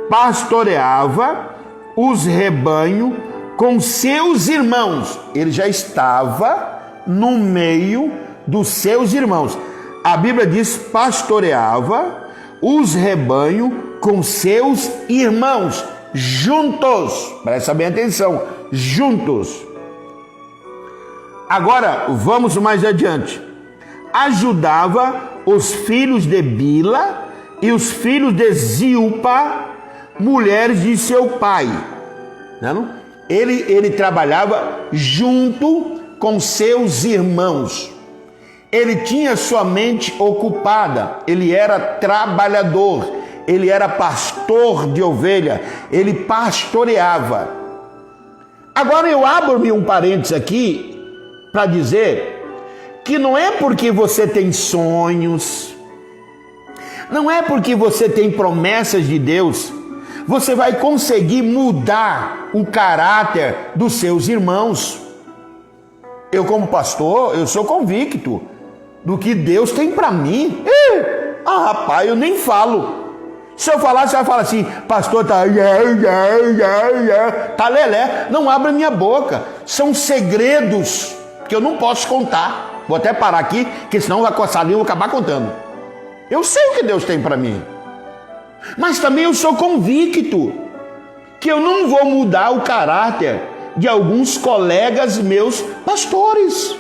Pastoreava os rebanhos com seus irmãos. Ele já estava no meio dos seus irmãos. A Bíblia diz: pastoreava os rebanhos com seus irmãos, juntos. Presta bem atenção, juntos. Agora, vamos mais adiante. Ajudava os filhos de Bila e os filhos de Zilpa, mulheres de seu pai. Não? Ele trabalhava junto com seus irmãos. Ele tinha sua mente ocupada, ele era trabalhador, ele era pastor de ovelha, ele pastoreava. Agora eu abro-me um parênteses aqui para dizer que não é porque você tem sonhos, não é porque você tem promessas de Deus, você vai conseguir mudar o caráter dos seus irmãos. Eu, como pastor, eu sou convicto do que Deus tem para mim. Rapaz, eu nem falo. Se eu falar, você vai falar assim, pastor, tá lelé. Não abra minha boca. São segredos que eu não posso contar. Vou até parar aqui, porque senão vai coçar a língua e vou acabar contando. Eu sei o que Deus tem para mim. Mas também eu sou convicto que eu não vou mudar o caráter de alguns colegas meus pastores.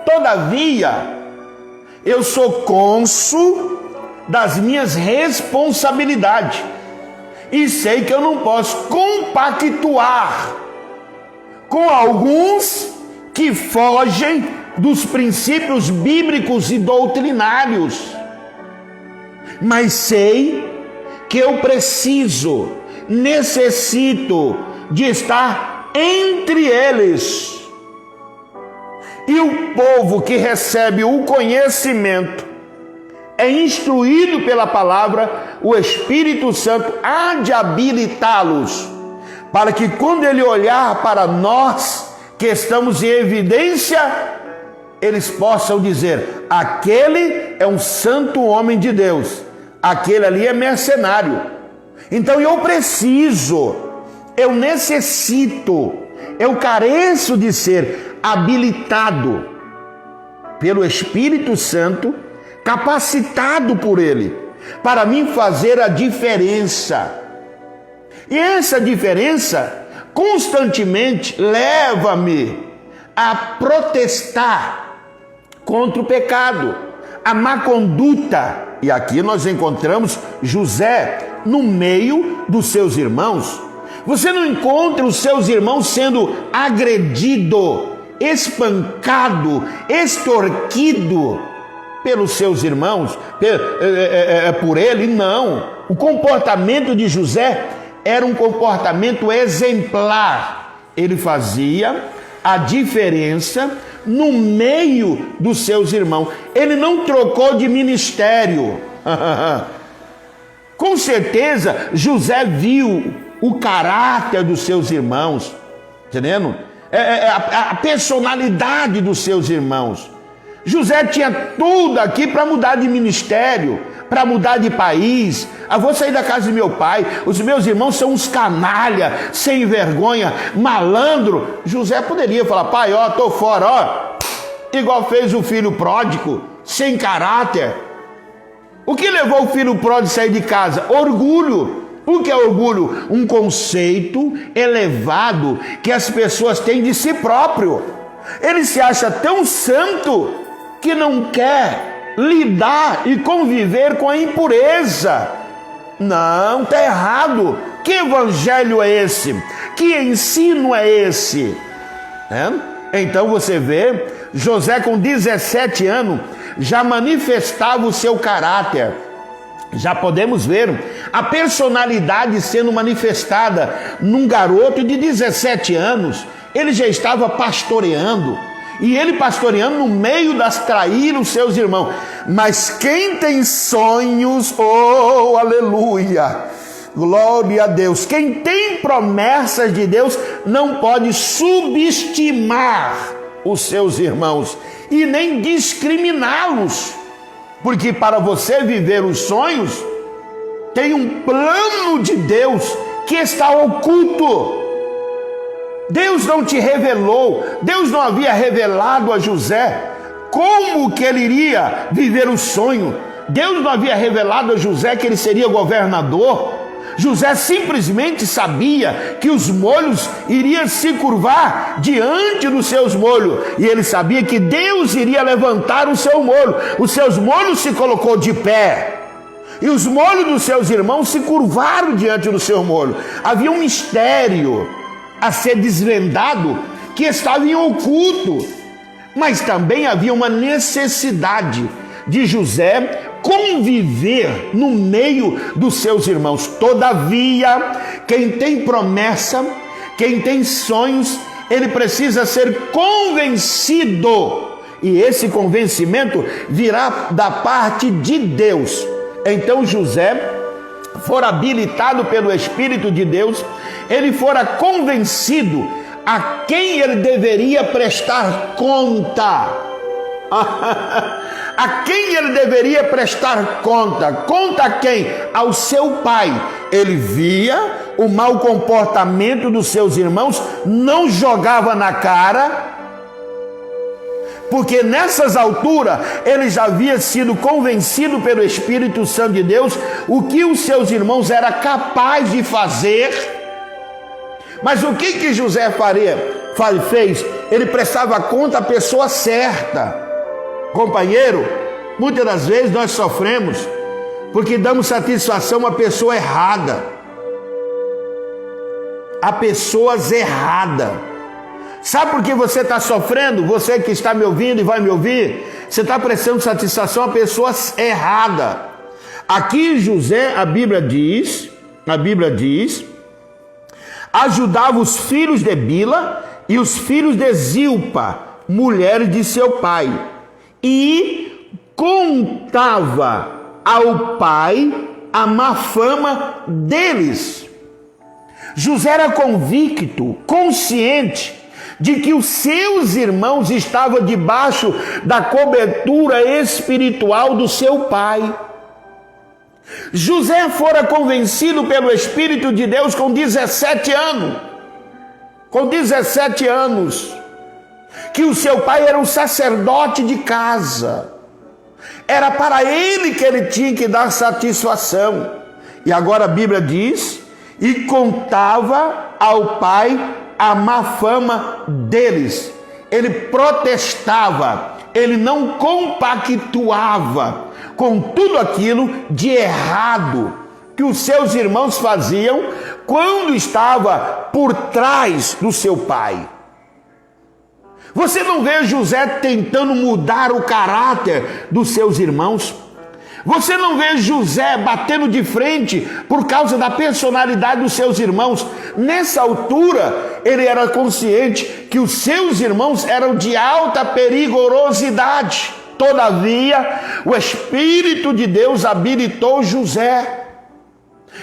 Todavia, eu sou cônscio das minhas responsabilidades e sei que eu não posso compactuar com alguns que fogem dos princípios bíblicos e doutrinários, mas sei que eu necessito de estar entre eles. E o povo que recebe o conhecimento é instruído pela palavra, o Espírito Santo há de habilitá-los para que quando ele olhar para nós que estamos em evidência, eles possam dizer, aquele é um santo homem de Deus, aquele ali é mercenário. Então eu necessito, eu careço de ser habilitado pelo Espírito Santo, capacitado por Ele, para mim fazer a diferença. E essa diferença constantemente leva-me a protestar contra o pecado, a má conduta. E aqui nós encontramos José no meio dos seus irmãos. Você não encontra os seus irmãos sendo agredido, espancado, extorquido pelos seus irmãos, por ele, não. O comportamento de José era um comportamento exemplar. Ele fazia a diferença no meio dos seus irmãos. Ele não trocou de ministério. Com certeza, José viu o caráter dos seus irmãos, entendendo? A personalidade dos seus irmãos. José tinha tudo aqui para mudar de ministério, para mudar de país. Vou sair da casa de meu pai, os meus irmãos são uns canalha, sem vergonha, malandro. José poderia falar, pai, tô fora, igual fez o filho pródigo, sem caráter. O que levou o filho pródigo a sair de casa? Orgulho. O que é orgulho? Um conceito elevado que as pessoas têm de si próprio. Ele se acha tão santo que não quer lidar e conviver com a impureza. Não, está errado. Que evangelho é esse? Que ensino é esse? Então você vê, José com 17 anos já manifestava o seu caráter. Já podemos ver a personalidade sendo manifestada num garoto de 17 anos. Ele já estava pastoreando. E ele pastoreando no meio das trair os seus irmãos. Mas quem tem sonhos, oh, aleluia, glória a Deus. Quem tem promessas de Deus não pode subestimar os seus irmãos e nem discriminá-los. Porque para você viver os sonhos, tem um plano de Deus que está oculto. Deus não te revelou, Deus não havia revelado a José como que ele iria viver o sonho. Deus não havia revelado a José que ele seria governador. José simplesmente sabia que os molhos iriam se curvar diante dos seus molhos. E ele sabia que Deus iria levantar o seu molho. Os seus molhos se colocou de pé. E os molhos dos seus irmãos se curvaram diante do seu molho. Havia um mistério a ser desvendado que estava em oculto. Mas também havia uma necessidade de José conviver no meio dos seus irmãos. Todavia, quem tem promessa, quem tem sonhos, ele precisa ser convencido. E esse convencimento virá da parte de Deus. Então José fora habilitado pelo Espírito de Deus, ele fora convencido a quem ele deveria prestar conta. A quem ele deveria prestar conta? Conta a quem? Ao seu pai. Ele via o mau comportamento dos seus irmãos, não jogava na cara, porque nessas alturas ele já havia sido convencido pelo Espírito Santo de Deus o que os seus irmãos eram capazes de fazer. Mas o que José fez? Ele prestava conta à pessoa certa. Companheiro, muitas das vezes nós sofremos porque damos satisfação a pessoa errada, a pessoas erradas. Sabe por que você está sofrendo? Você que está me ouvindo e vai me ouvir, você está prestando satisfação a pessoas erradas. Aqui José, a Bíblia diz, ajudava os filhos de Bila e os filhos de Zilpa, mulheres de seu pai, e contava ao pai a má fama deles. José era convicto, consciente de que os seus irmãos estavam debaixo da cobertura espiritual do seu pai. José fora convencido pelo Espírito de Deus com 17 anos. Com 17 anos. Que o seu pai era um sacerdote de casa. Era para ele que ele tinha que dar satisfação. E agora a Bíblia diz: e contava ao pai a má fama deles. Ele protestava, ele não compactuava com tudo aquilo de errado que os seus irmãos faziam quando estava por trás do seu pai. Você não vê José tentando mudar o caráter dos seus irmãos? Você não vê José batendo de frente por causa da personalidade dos seus irmãos? Nessa altura, ele era consciente que os seus irmãos eram de alta periculosidade. Todavia, o Espírito de Deus habilitou José.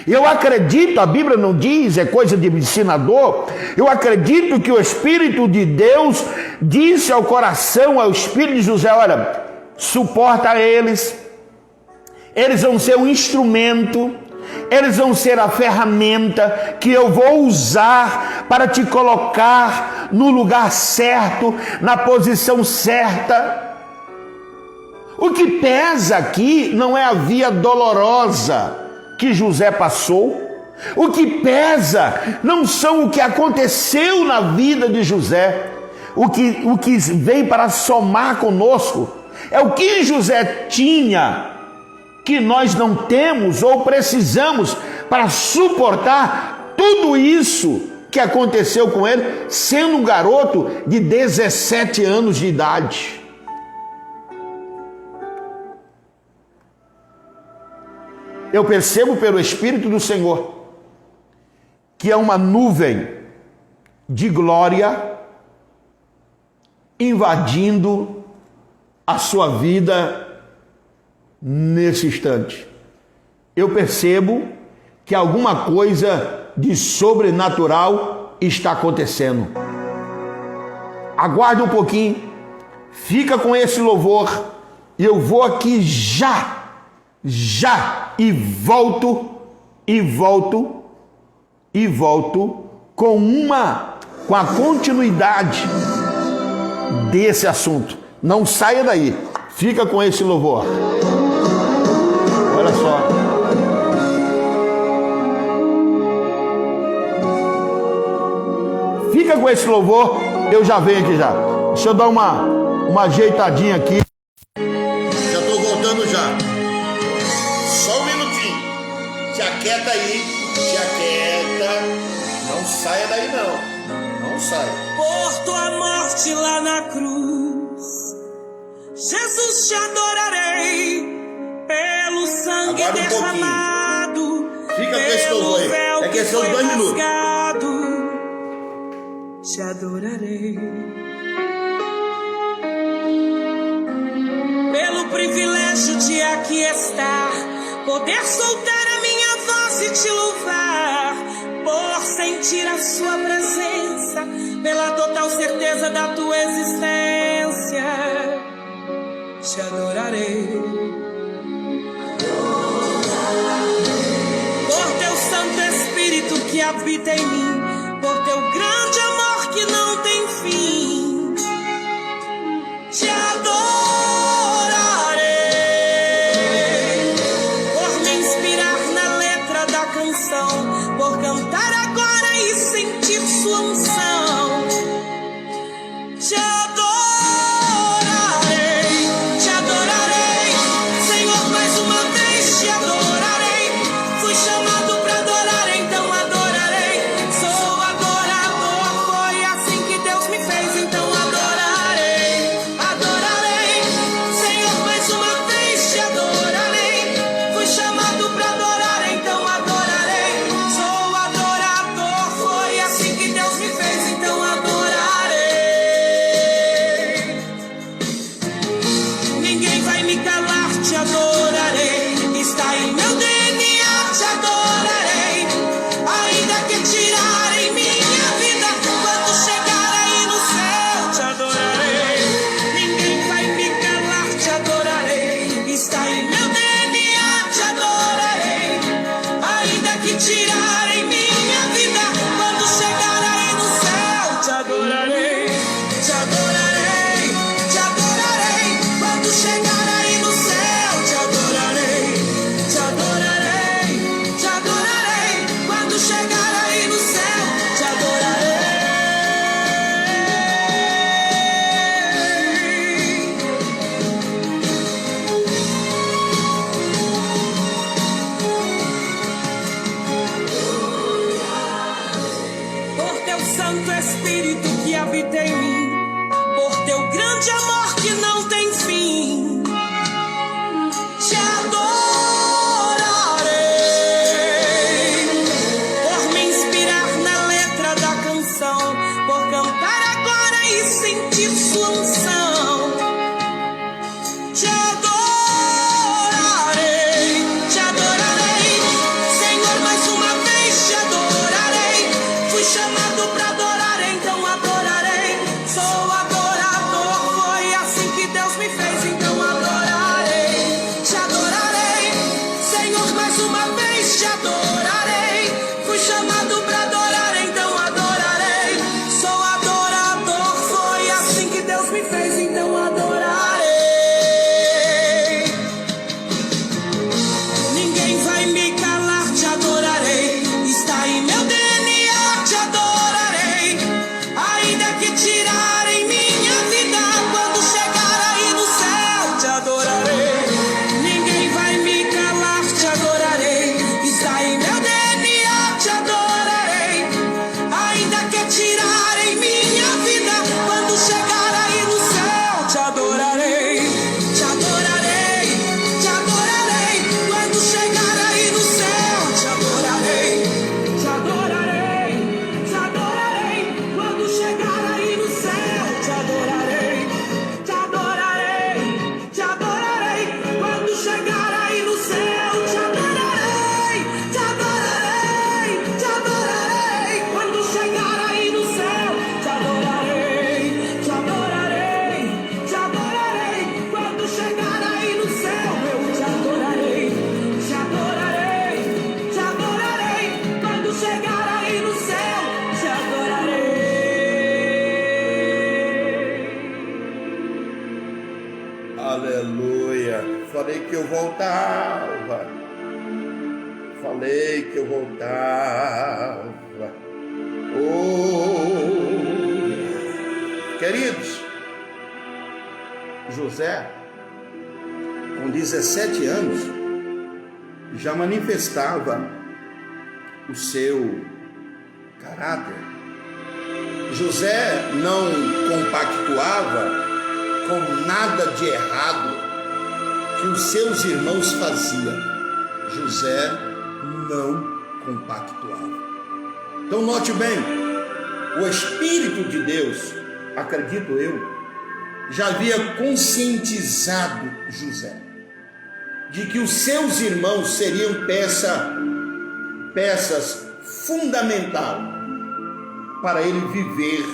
Eu acredito, a Bíblia não diz, é coisa de ensinador, eu acredito que o Espírito de Deus disse ao coração, ao Espírito de José: olha, suporta eles. Eles vão ser um instrumento, eles vão ser a ferramenta que eu vou usar para te colocar no lugar certo, na posição certa. O que pesa aqui não é a via dolorosa que José passou. O que pesa não são o que aconteceu na vida de José. O que vem para somar conosco é o que José tinha, que nós não temos ou precisamos para suportar tudo isso que aconteceu com ele, sendo um garoto de 17 anos de idade. Eu percebo pelo Espírito do Senhor que é uma nuvem de glória invadindo a sua vida nesse instante. Eu percebo que alguma coisa de sobrenatural está acontecendo. Aguarde um pouquinho, fica com esse louvor, e eu vou aqui já, e volto com a continuidade desse assunto. Não saia daí, fica com esse louvor. Olha só. com esse louvor, eu já venho aqui já. Deixa eu dar uma ajeitadinha aqui. Já estou voltando já. Só um minutinho. Te aquieta aí. Te aquieta. Não saia daí não. Não saia. Por tua morte lá na cruz, Jesus, te adorarei. Pelo sangue Aguarda um derramado, Fica com esse louvor aí. véu É questão de foi 2 minutos. rasgado, te adorarei. Pelo privilégio de aqui estar, poder soltar a minha voz e te louvar, por sentir a sua presença, pela total certeza da tua existência, te adorarei. Por teu Santo Espírito que habita em mim, por teu grande amor que não tem fim, te adorarei. Por me inspirar na letra da canção, por cantar agora e sentir sua unção, te adorarei, te adorarei. Senhor, mais uma vez te adorarei. Fui chamado pra adorar, então adorarei. Sou adorador, foi assim que Deus me fez, então adorarei, adorarei. Senhor, mais uma vez te adorarei. Fui chamado pra adorar, então adorarei. Sou adorador, foi assim que Deus me fez, então adorarei. Ninguém vai me calar, te adorarei. Está em meu DNA, te adorarei. Ainda que tirarem minha vida, quando chegar aí no céu, te adorarei. Ninguém vai me calar, te adorarei. Está em meu DNA, te adorarei. Ainda que tirarem minha vida, quando chegar aí no céu, te adorarei. Te adorarei, te adorarei. Quando chegar aí no céu, te adorarei. Te adorarei, te adorarei. Quando chegar aí no céu, te adorarei. Por teu Santo Espírito que habita em mim, por teu grande amor que não tem fim, te adorarei. Por me inspirar na letra da canção, por cantar agora e sentir sua unção, te adorarei, te adorarei. Senhor, mais uma vez te adorarei. Fui chamado pra adorar, então adorarei. Sou adorador, foi assim que Deus me fez, então adorarei. Te adorarei. Senhor, mais uma vez te adorarei. Fui chamado pra adorar, então adorarei. Sou adorador, foi assim que Deus me fez, então adorarei. Ninguém vai me calar, te adorarei. Está em meu DNA, te adorarei. Ainda que tirarem minha vida, quando chegar aí no céu, te adorarei. Ninguém vai me calar, te adorarei. Está em meu DNA, te adorarei. Ainda que tirarem minha vida, quando chegar aí no céu, te adorarei. Te adorarei, te adorarei. Quando chegar aí no céu, te adorarei. Te adorarei, te adorarei. Quando chegar aí no céu, te adorarei. Te adorarei, te adorarei. Quando chegar aí no céu, te adorarei. Te adorarei, te adorarei. Quando chegar aí no céu, te adorarei. Te adorarei, te adorarei. Quando chegar aí no céu, eu te adorarei. Te adorarei, te adorarei. Quando chegar aí no céu, te adorarei. Aleluia. Falei que eu voltava. Falei que eu voltava. Oh, Queridos, José, com 17 anos, já manifestava o seu caráter. José não compactuava com nada de errado que os seus irmãos faziam. José não compactuava. Então note bem, o Espírito de Deus, acredito eu, já havia conscientizado José de que os seus irmãos seriam peças fundamentais para ele viver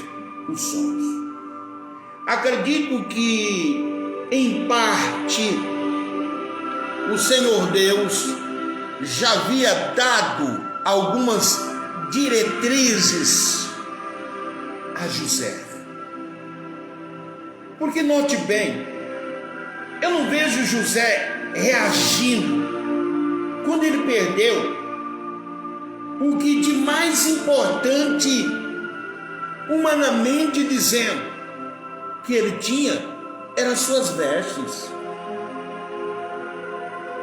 os sonhos. Acredito que, em parte, o Senhor Deus já havia dado algumas diretrizes a José. Porque note bem, eu não vejo José reagindo quando ele perdeu o que de mais importante, humanamente dizendo, que ele tinha eram as suas vestes.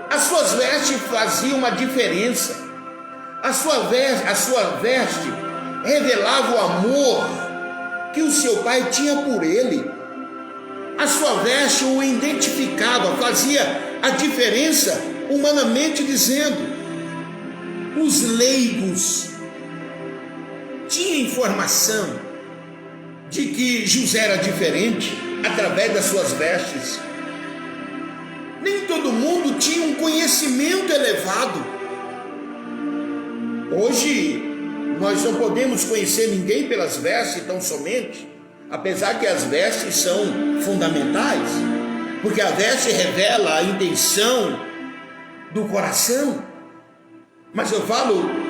As suas vestes faziam uma diferença. A sua veste revelava o amor que o seu pai tinha por ele. A sua veste o identificava, fazia a diferença, humanamente dizendo. Os leigos tinham informação de que José era diferente através das suas vestes. Nem todo mundo tinha um conhecimento elevado. Hoje nós não podemos conhecer ninguém pelas vestes tão somente, apesar que as vestes são fundamentais, porque a veste revela a intenção do coração. Mas eu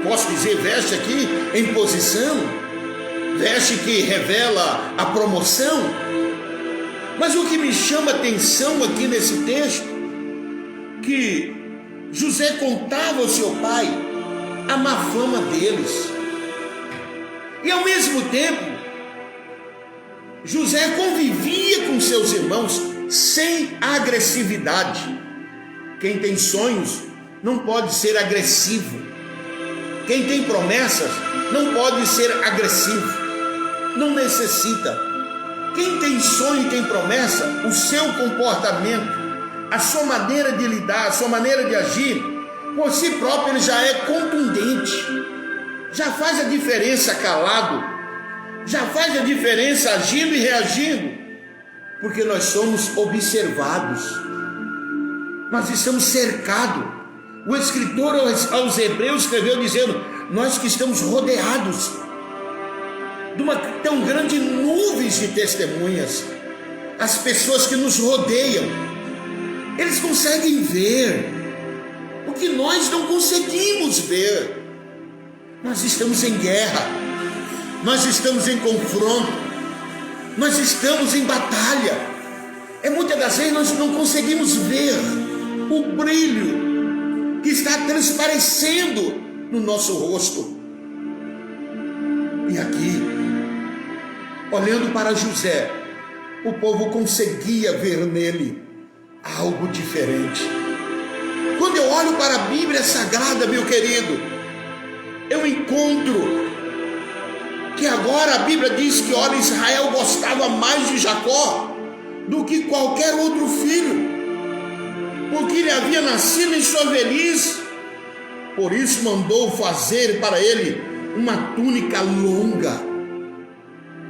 posso dizer veste aqui em posição, veste que revela a promoção. Mas o que me chama atenção aqui nesse texto, que José contava ao seu pai a má fama deles, e ao mesmo tempo José convivia com seus irmãos sem agressividade. Quem tem sonhos não pode ser agressivo. Quem tem promessas não pode ser agressivo. Não necessita. Quem tem sonho e tem promessa, o seu comportamento, a sua maneira de lidar, a sua maneira de agir, por si próprio ele já é contundente. Já faz a diferença calado. Já faz a diferença agindo e reagindo. Porque nós somos observados. Nós estamos cercados. O escritor aos Hebreus escreveu dizendo: nós que estamos rodeados de uma tão grande nuvem de testemunhas. As pessoas que nos rodeiam, eles conseguem ver o que nós não conseguimos ver. Nós estamos em guerra, nós estamos em confronto, nós estamos em batalha. Muitas das vezes nós não conseguimos ver o brilho que está transparecendo no nosso rosto. E aqui, olhando para José, o povo conseguia ver nele algo diferente. Quando eu olho para a Bíblia Sagrada, meu querido, eu encontro que agora a Bíblia diz que, olha, Israel gostava mais de Jacó do que qualquer outro filho, porque ele havia nascido em sua velhice. Por isso mandou fazer para ele uma túnica longa,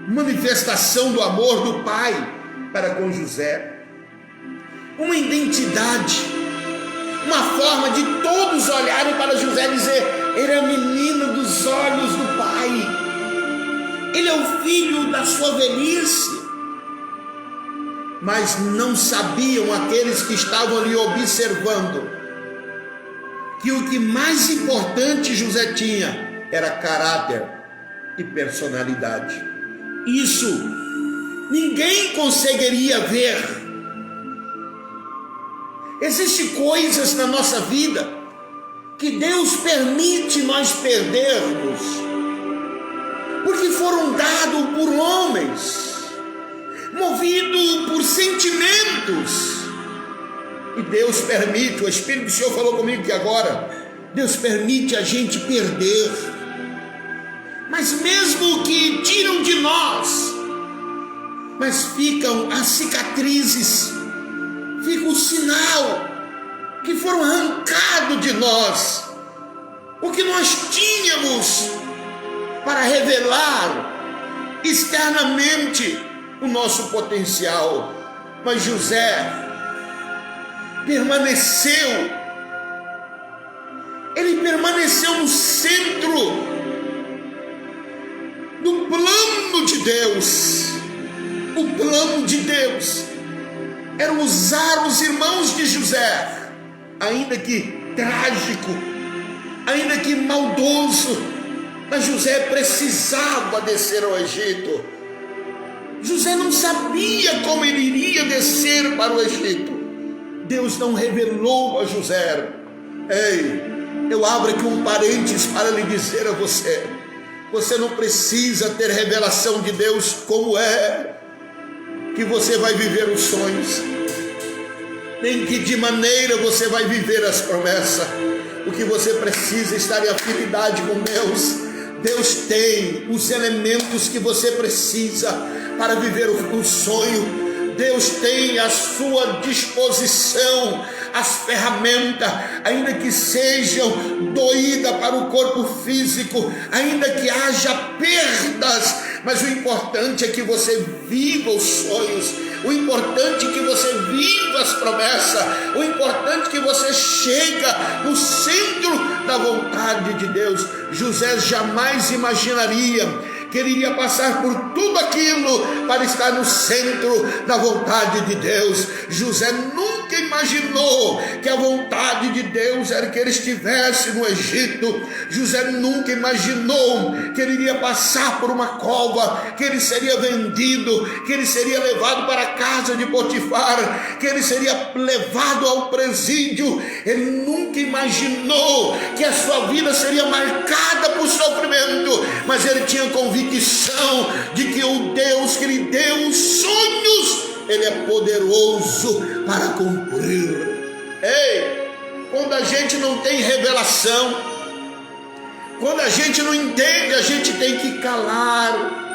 manifestação do amor do pai para com José, uma identidade, uma forma de todos olharem para José e dizer: ele é o menino dos olhos do pai, ele é o filho da sua velhice. Mas não sabiam aqueles que estavam ali observando que o que mais importante José tinha era caráter e personalidade. Isso ninguém conseguiria ver. Existem coisas na nossa vida que Deus permite nós perdermos, porque foram dados por homens movido por sentimentos. E Deus permite, o Espírito do Senhor falou comigo que agora, Deus permite a gente perder. Mas mesmo que tiram de nós, mas ficam as cicatrizes, fica o sinal que foram arrancados de nós, o que nós tínhamos para revelar externamente o nosso potencial. Mas José permaneceu, ele permaneceu no centro do plano de Deus. O plano de Deus era usar os irmãos de José, ainda que trágico, ainda que maldoso, mas José precisava descer ao Egito. José não sabia como ele iria descer para o Egito. Deus não revelou a José. Ei, eu abro aqui um parênteses para lhe dizer a você: você não precisa ter revelação de Deus como é que você vai viver os sonhos, nem que de maneira você vai viver as promessas. O que você precisa é estar em afinidade com Deus. Deus tem os elementos que você precisa para viver o sonho. Deus tem à sua disposição as ferramentas, ainda que sejam doídas para o corpo físico, ainda que haja perdas, mas o importante é que você viva os sonhos, o importante é que você viva as promessas, o importante é que você chega no centro da vontade de Deus. José jamais imaginaria que ele iria passar por tudo aquilo para estar no centro da vontade de Deus. José nunca imaginou que a vontade de Deus era que ele estivesse no Egito. José nunca imaginou que ele iria passar por uma cova, que ele seria vendido, que ele seria levado para a casa de Potifar, que ele seria levado ao presídio. Ele nunca imaginou que a sua vida seria marcada por sofrimento, mas ele tinha convicção de que o Deus que lhe deu os sonhos, ele é poderoso para cumprir. Ei, quando a gente não tem revelação, quando a gente não entende, a gente tem que calar.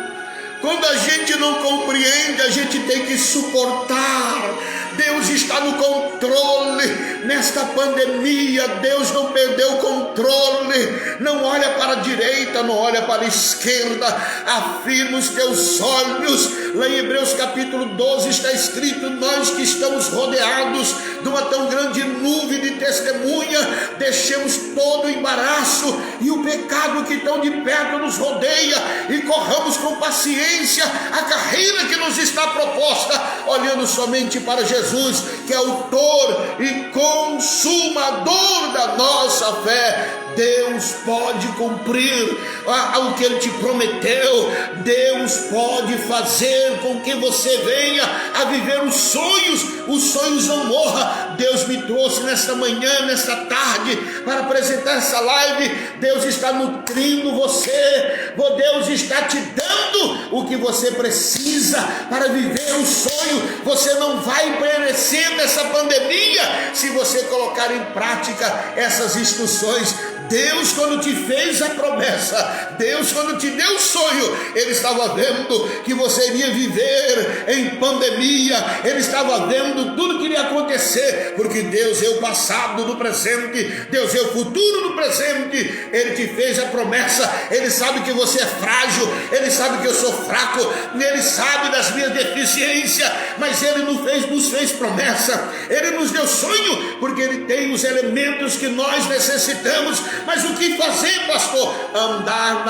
Quando a gente não compreende, a gente tem que suportar. Deus está no controle nesta pandemia. Deus não perdeu o controle. Não olha para a direita, não olha para a esquerda. Afirma os teus olhos. Lá em Hebreus capítulo 12 está escrito: nós que estamos rodeados de uma tão grande nuvem de testemunha, deixemos todo o embaraço e o pecado que tão de perto nos rodeia e corramos com paciência a carreira que nos está proposta, olhando somente para Jesus, que é autor e consumador da nossa fé. Deus pode cumprir o que Ele te prometeu. Deus pode fazer com que você venha a viver os sonhos não morram. Deus me trouxe nesta manhã, nesta tarde, para apresentar essa live. Deus está nutrindo você, Deus está te dando o que você precisa para viver o sonho. Você não vai perecer nessa pandemia se você colocar em prática essas instruções. Deus, quando te fez a promessa, Deus, quando te deu o sonho, Ele estava vendo que você iria viver em pandemia. Ele estava vendo tudo que iria acontecer, porque Deus é o passado no presente, Deus é o futuro no presente. Ele te fez a promessa. Ele sabe que você é frágil, Ele sabe que eu sou fraco, Ele sabe das minhas deficiências, mas Ele nos fez promessa. Ele nos deu sonho, porque Ele tem os elementos que nós necessitamos. Mas o que fazer, pastor? Andar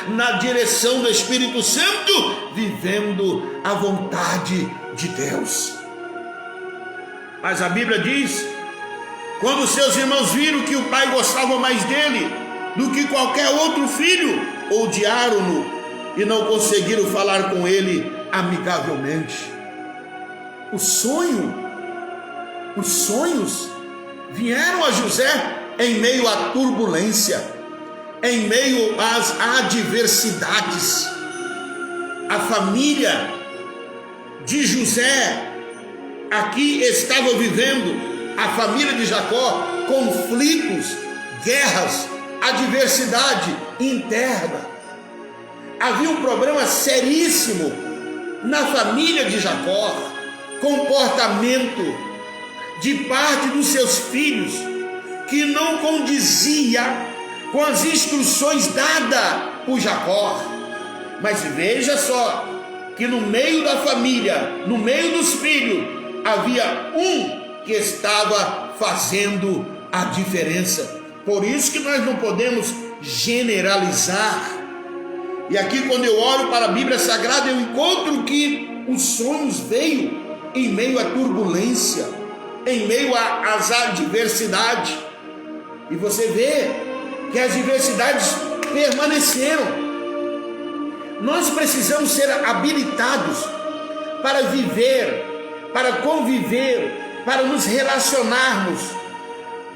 na direção do Espírito Santo, vivendo a vontade de Deus. Mas a Bíblia diz: quando seus irmãos viram que o pai gostava mais dele do que qualquer outro filho, odiaram-no e não conseguiram falar com ele amigavelmente. Os sonhos vieram a José em meio à turbulência, em meio às adversidades. A família de José, aqui estava vivendo a família de Jacó conflitos, guerras, adversidade interna. Havia um problema seríssimo na família de Jacó, comportamento de parte dos seus filhos que não condizia com as instruções dadas por Jacó. Mas veja só que no meio da família, no meio dos filhos, havia um que estava fazendo a diferença. Por isso que nós não podemos generalizar. E aqui, quando eu olho para a Bíblia Sagrada, eu encontro que os sonhos veio em meio à turbulência, em meio às adversidades. E você vê que as adversidades permaneceram. Nós precisamos ser habilitados para viver, para conviver, para nos relacionarmos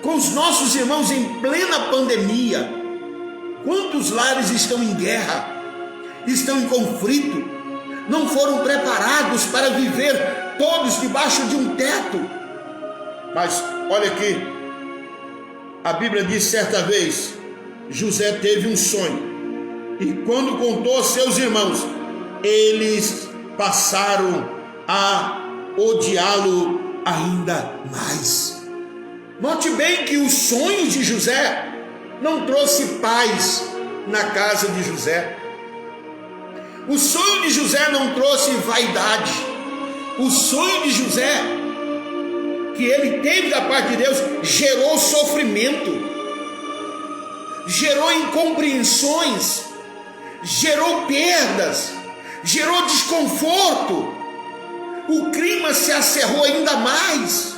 com os nossos irmãos em plena pandemia. Quantos lares estão em guerra, estão em conflito, não foram preparados para viver todos debaixo de um teto? Mas olha aqui, a Bíblia diz certa vez, José teve um sonho, e quando contou aos seus irmãos, eles passaram a odiá-lo ainda mais. Note bem que os sonhos de José não trouxe paz na casa de José. O sonho de José não trouxe vaidade. O sonho de José, que ele teve da parte de Deus, gerou sofrimento, gerou incompreensões, gerou perdas, gerou desconforto. O clima se acerrou ainda mais.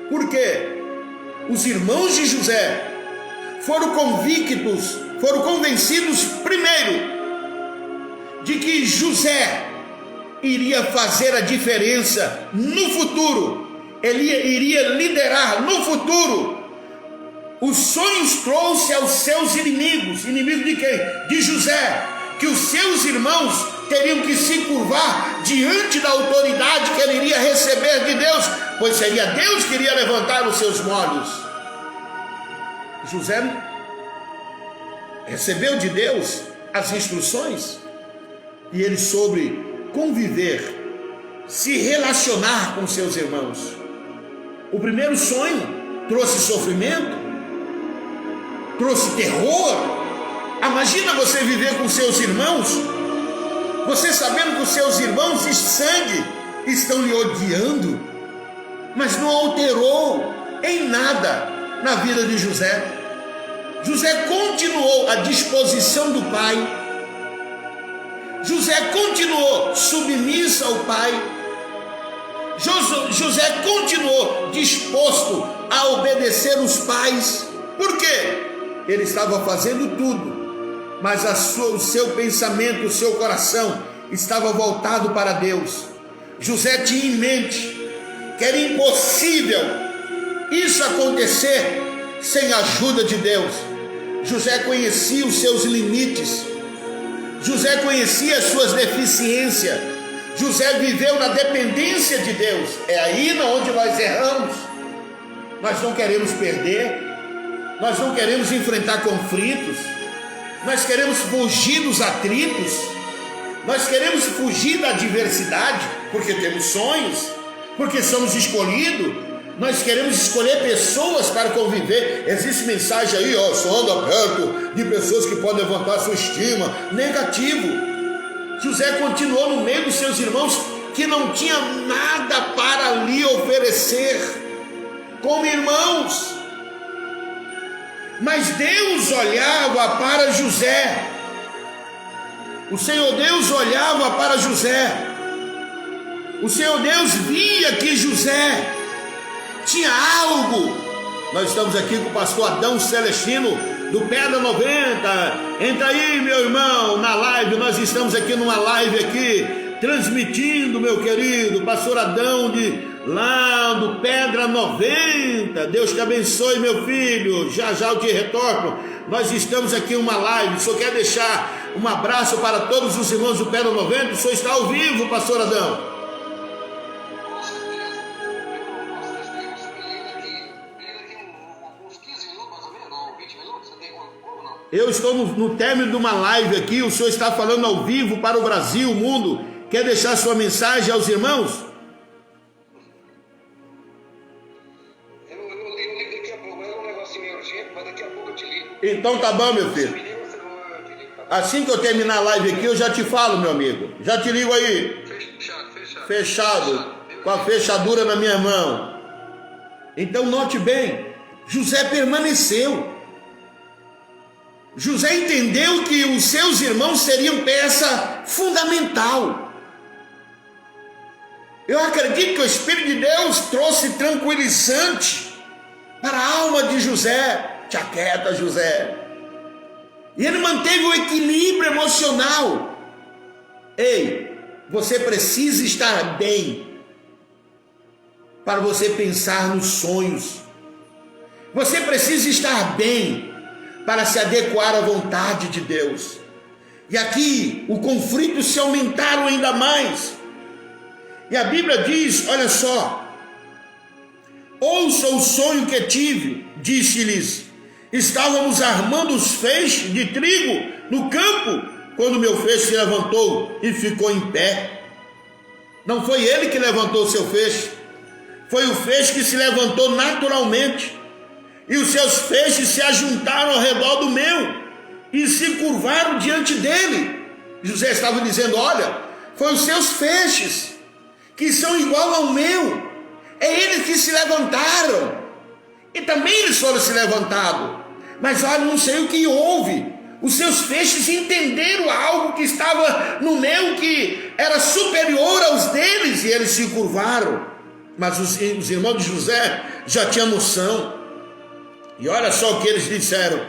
Por quê? Os irmãos de José foram convencidos primeiro de que José iria fazer a diferença no futuro, ele iria liderar no futuro. Os sonhos trouxe aos seus inimigos de quem? De José, que os seus irmãos teriam que se curvar diante da autoridade que ele iria receber de Deus, pois seria Deus que iria levantar os seus molhos. José recebeu de Deus as instruções e ele soube conviver, se relacionar com seus irmãos. O primeiro sonho trouxe sofrimento, trouxe terror. Imagina você viver com seus irmãos, você sabendo que os seus irmãos de sangue estão lhe odiando, mas não alterou em nada na vida de José. José continuou à disposição do pai. José continuou submisso ao pai. José continuou disposto a obedecer os pais. Por quê? Ele estava fazendo tudo, mas o seu pensamento, o seu coração estava voltado para Deus. José tinha em mente que era impossível isso acontecer sem a ajuda de Deus. José conhecia os seus limites, José conhecia as suas deficiências, José viveu na dependência de Deus. É aí onde nós erramos. Nós não queremos perder, nós não queremos enfrentar conflitos, nós queremos fugir dos atritos, nós queremos fugir da adversidade, porque temos sonhos, porque somos escolhidos. Nós queremos escolher pessoas para conviver. Existe mensagem aí, só anda perto de pessoas que podem levantar sua estima. Negativo. José continuou no meio dos seus irmãos que não tinha nada para lhe oferecer como irmãos. Mas Deus olhava para José. O Senhor Deus olhava para José. O Senhor Deus via que José tinha algo. Nós estamos aqui com o pastor Adão Celestino do Pedra 90. Entra aí, meu irmão, na live. Nós estamos aqui numa live aqui, transmitindo, meu querido pastor Adão lá do Pedra 90. Deus te abençoe, meu filho. Já já eu te retorno. Nós estamos aqui em uma live. O senhor quer deixar um abraço para todos os irmãos do Pedra 90? O senhor está ao vivo, pastor Adão. Eu estou no término de uma live aqui, o senhor está falando ao vivo para o Brasil, o mundo. Quer deixar sua mensagem aos irmãos? Eu ligo daqui a pouco, é um negócio meio urgente, mas daqui a pouco eu te ligo. Então tá bom, meu filho. Me liga, eu te ligo. Assim que eu terminar a live aqui, eu já te falo, meu amigo. Já te ligo aí. Fechado. Com a fechadura na minha mão. Então note bem, José permaneceu. José entendeu que os seus irmãos seriam peça fundamental. Eu acredito que o Espírito de Deus trouxe tranquilizante para a alma de José. Te aquieta, José. E ele manteve o equilíbrio emocional. Ei, você precisa estar bem para você pensar nos sonhos. Você precisa estar bem para se adequar à vontade de Deus. E aqui o conflito se aumentaram ainda mais. E a Bíblia diz, olha só: ouça o sonho que tive, disse-lhes, estávamos armando os feixes de trigo no campo, quando meu feixe se levantou e ficou em pé. Não foi ele que levantou o seu feixe, foi o feixe que se levantou naturalmente. E os seus feixes se ajuntaram ao redor do meu e se curvaram diante dele. José estava dizendo: olha, foi os seus feixes que são igual ao meu, é eles que se levantaram, e também eles foram se levantados, mas olha, não sei o que houve, os seus feixes entenderam algo que estava no meu, que era superior aos deles, e eles se curvaram. Mas os irmãos de José já tinham noção. E olha só o que eles disseram.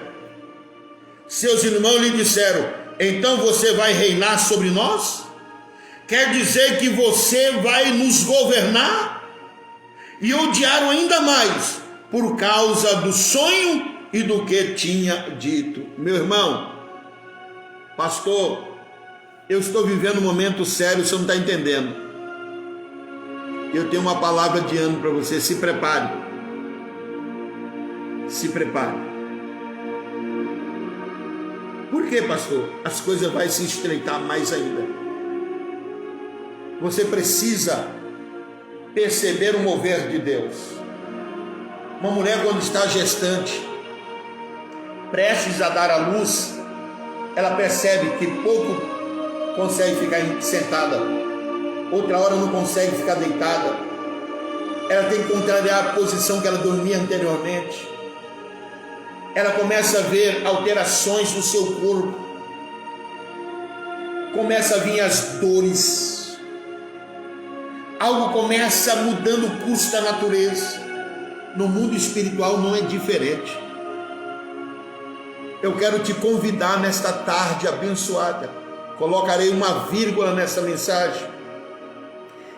Seus irmãos lhe disseram: então você vai reinar sobre nós? Quer dizer que você vai nos governar? E odiaram ainda mais por causa do sonho e do que tinha dito. Meu irmão, pastor, eu estou vivendo um momento sério, você não está entendendo. Eu tenho uma palavra de ânimo para você, se prepare. Se prepare. Por que, pastor? As coisas vão se estreitar mais ainda. Você precisa perceber o mover de Deus. Uma mulher, quando está gestante, prestes a dar à luz, ela percebe que pouco consegue ficar sentada, outra hora não consegue ficar deitada. Ela tem que contrariar a posição que ela dormia anteriormente. Ela começa a ver alterações no seu corpo, começa a vir as dores, algo começa mudando o curso da natureza. No mundo espiritual não é diferente. Eu quero te convidar nesta tarde abençoada, colocarei uma vírgula nessa mensagem.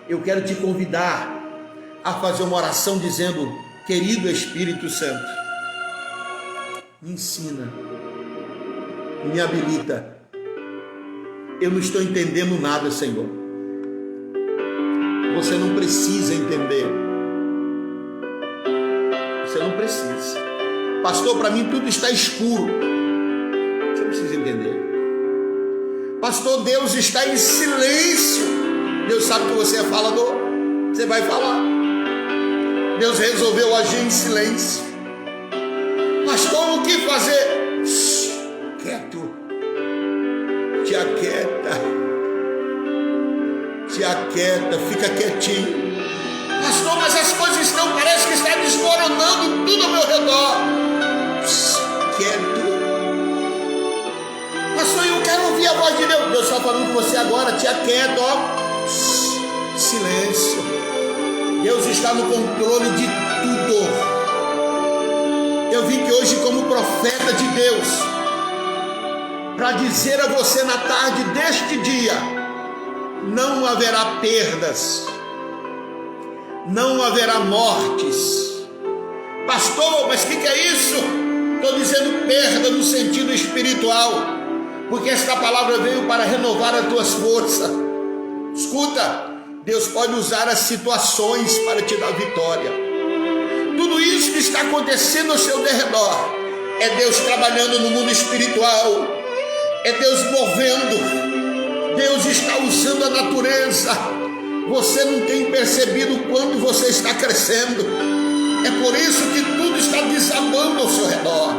Eu quero te convidar a fazer uma oração dizendo: querido Espírito Santo, me ensina, me habilita. Eu não estou entendendo nada, Senhor. Você não precisa entender. Você não precisa. Pastor, para mim tudo está escuro. Você não precisa entender. Pastor, Deus está em silêncio. Deus sabe que você é falador. Você vai falar. Deus resolveu agir em silêncio. Pastor, o que fazer? Quieto. Te aquieta. Te aquieta, fica quietinho. Pastor, mas as coisas estão, parece que está desmoronando tudo ao meu redor. Quieto. Pastor, eu quero ouvir a voz de Deus. Deus está falando com você agora, te aquieta, ó. Silêncio. Deus está no controle de tudo. Eu vim aqui hoje como profeta de Deus para dizer a você na tarde deste dia: não haverá perdas, não haverá mortes. Pastor, mas o que é isso? Estou dizendo perda no sentido espiritual, porque esta palavra veio para renovar as tuas forças. Escuta, Deus pode usar as situações para te dar vitória. Tudo isso que está acontecendo ao seu derredor É Deus trabalhando no mundo espiritual. É Deus movendo. Deus está usando a natureza. Você não tem percebido quando você está crescendo. É por isso que tudo está desabando ao seu redor.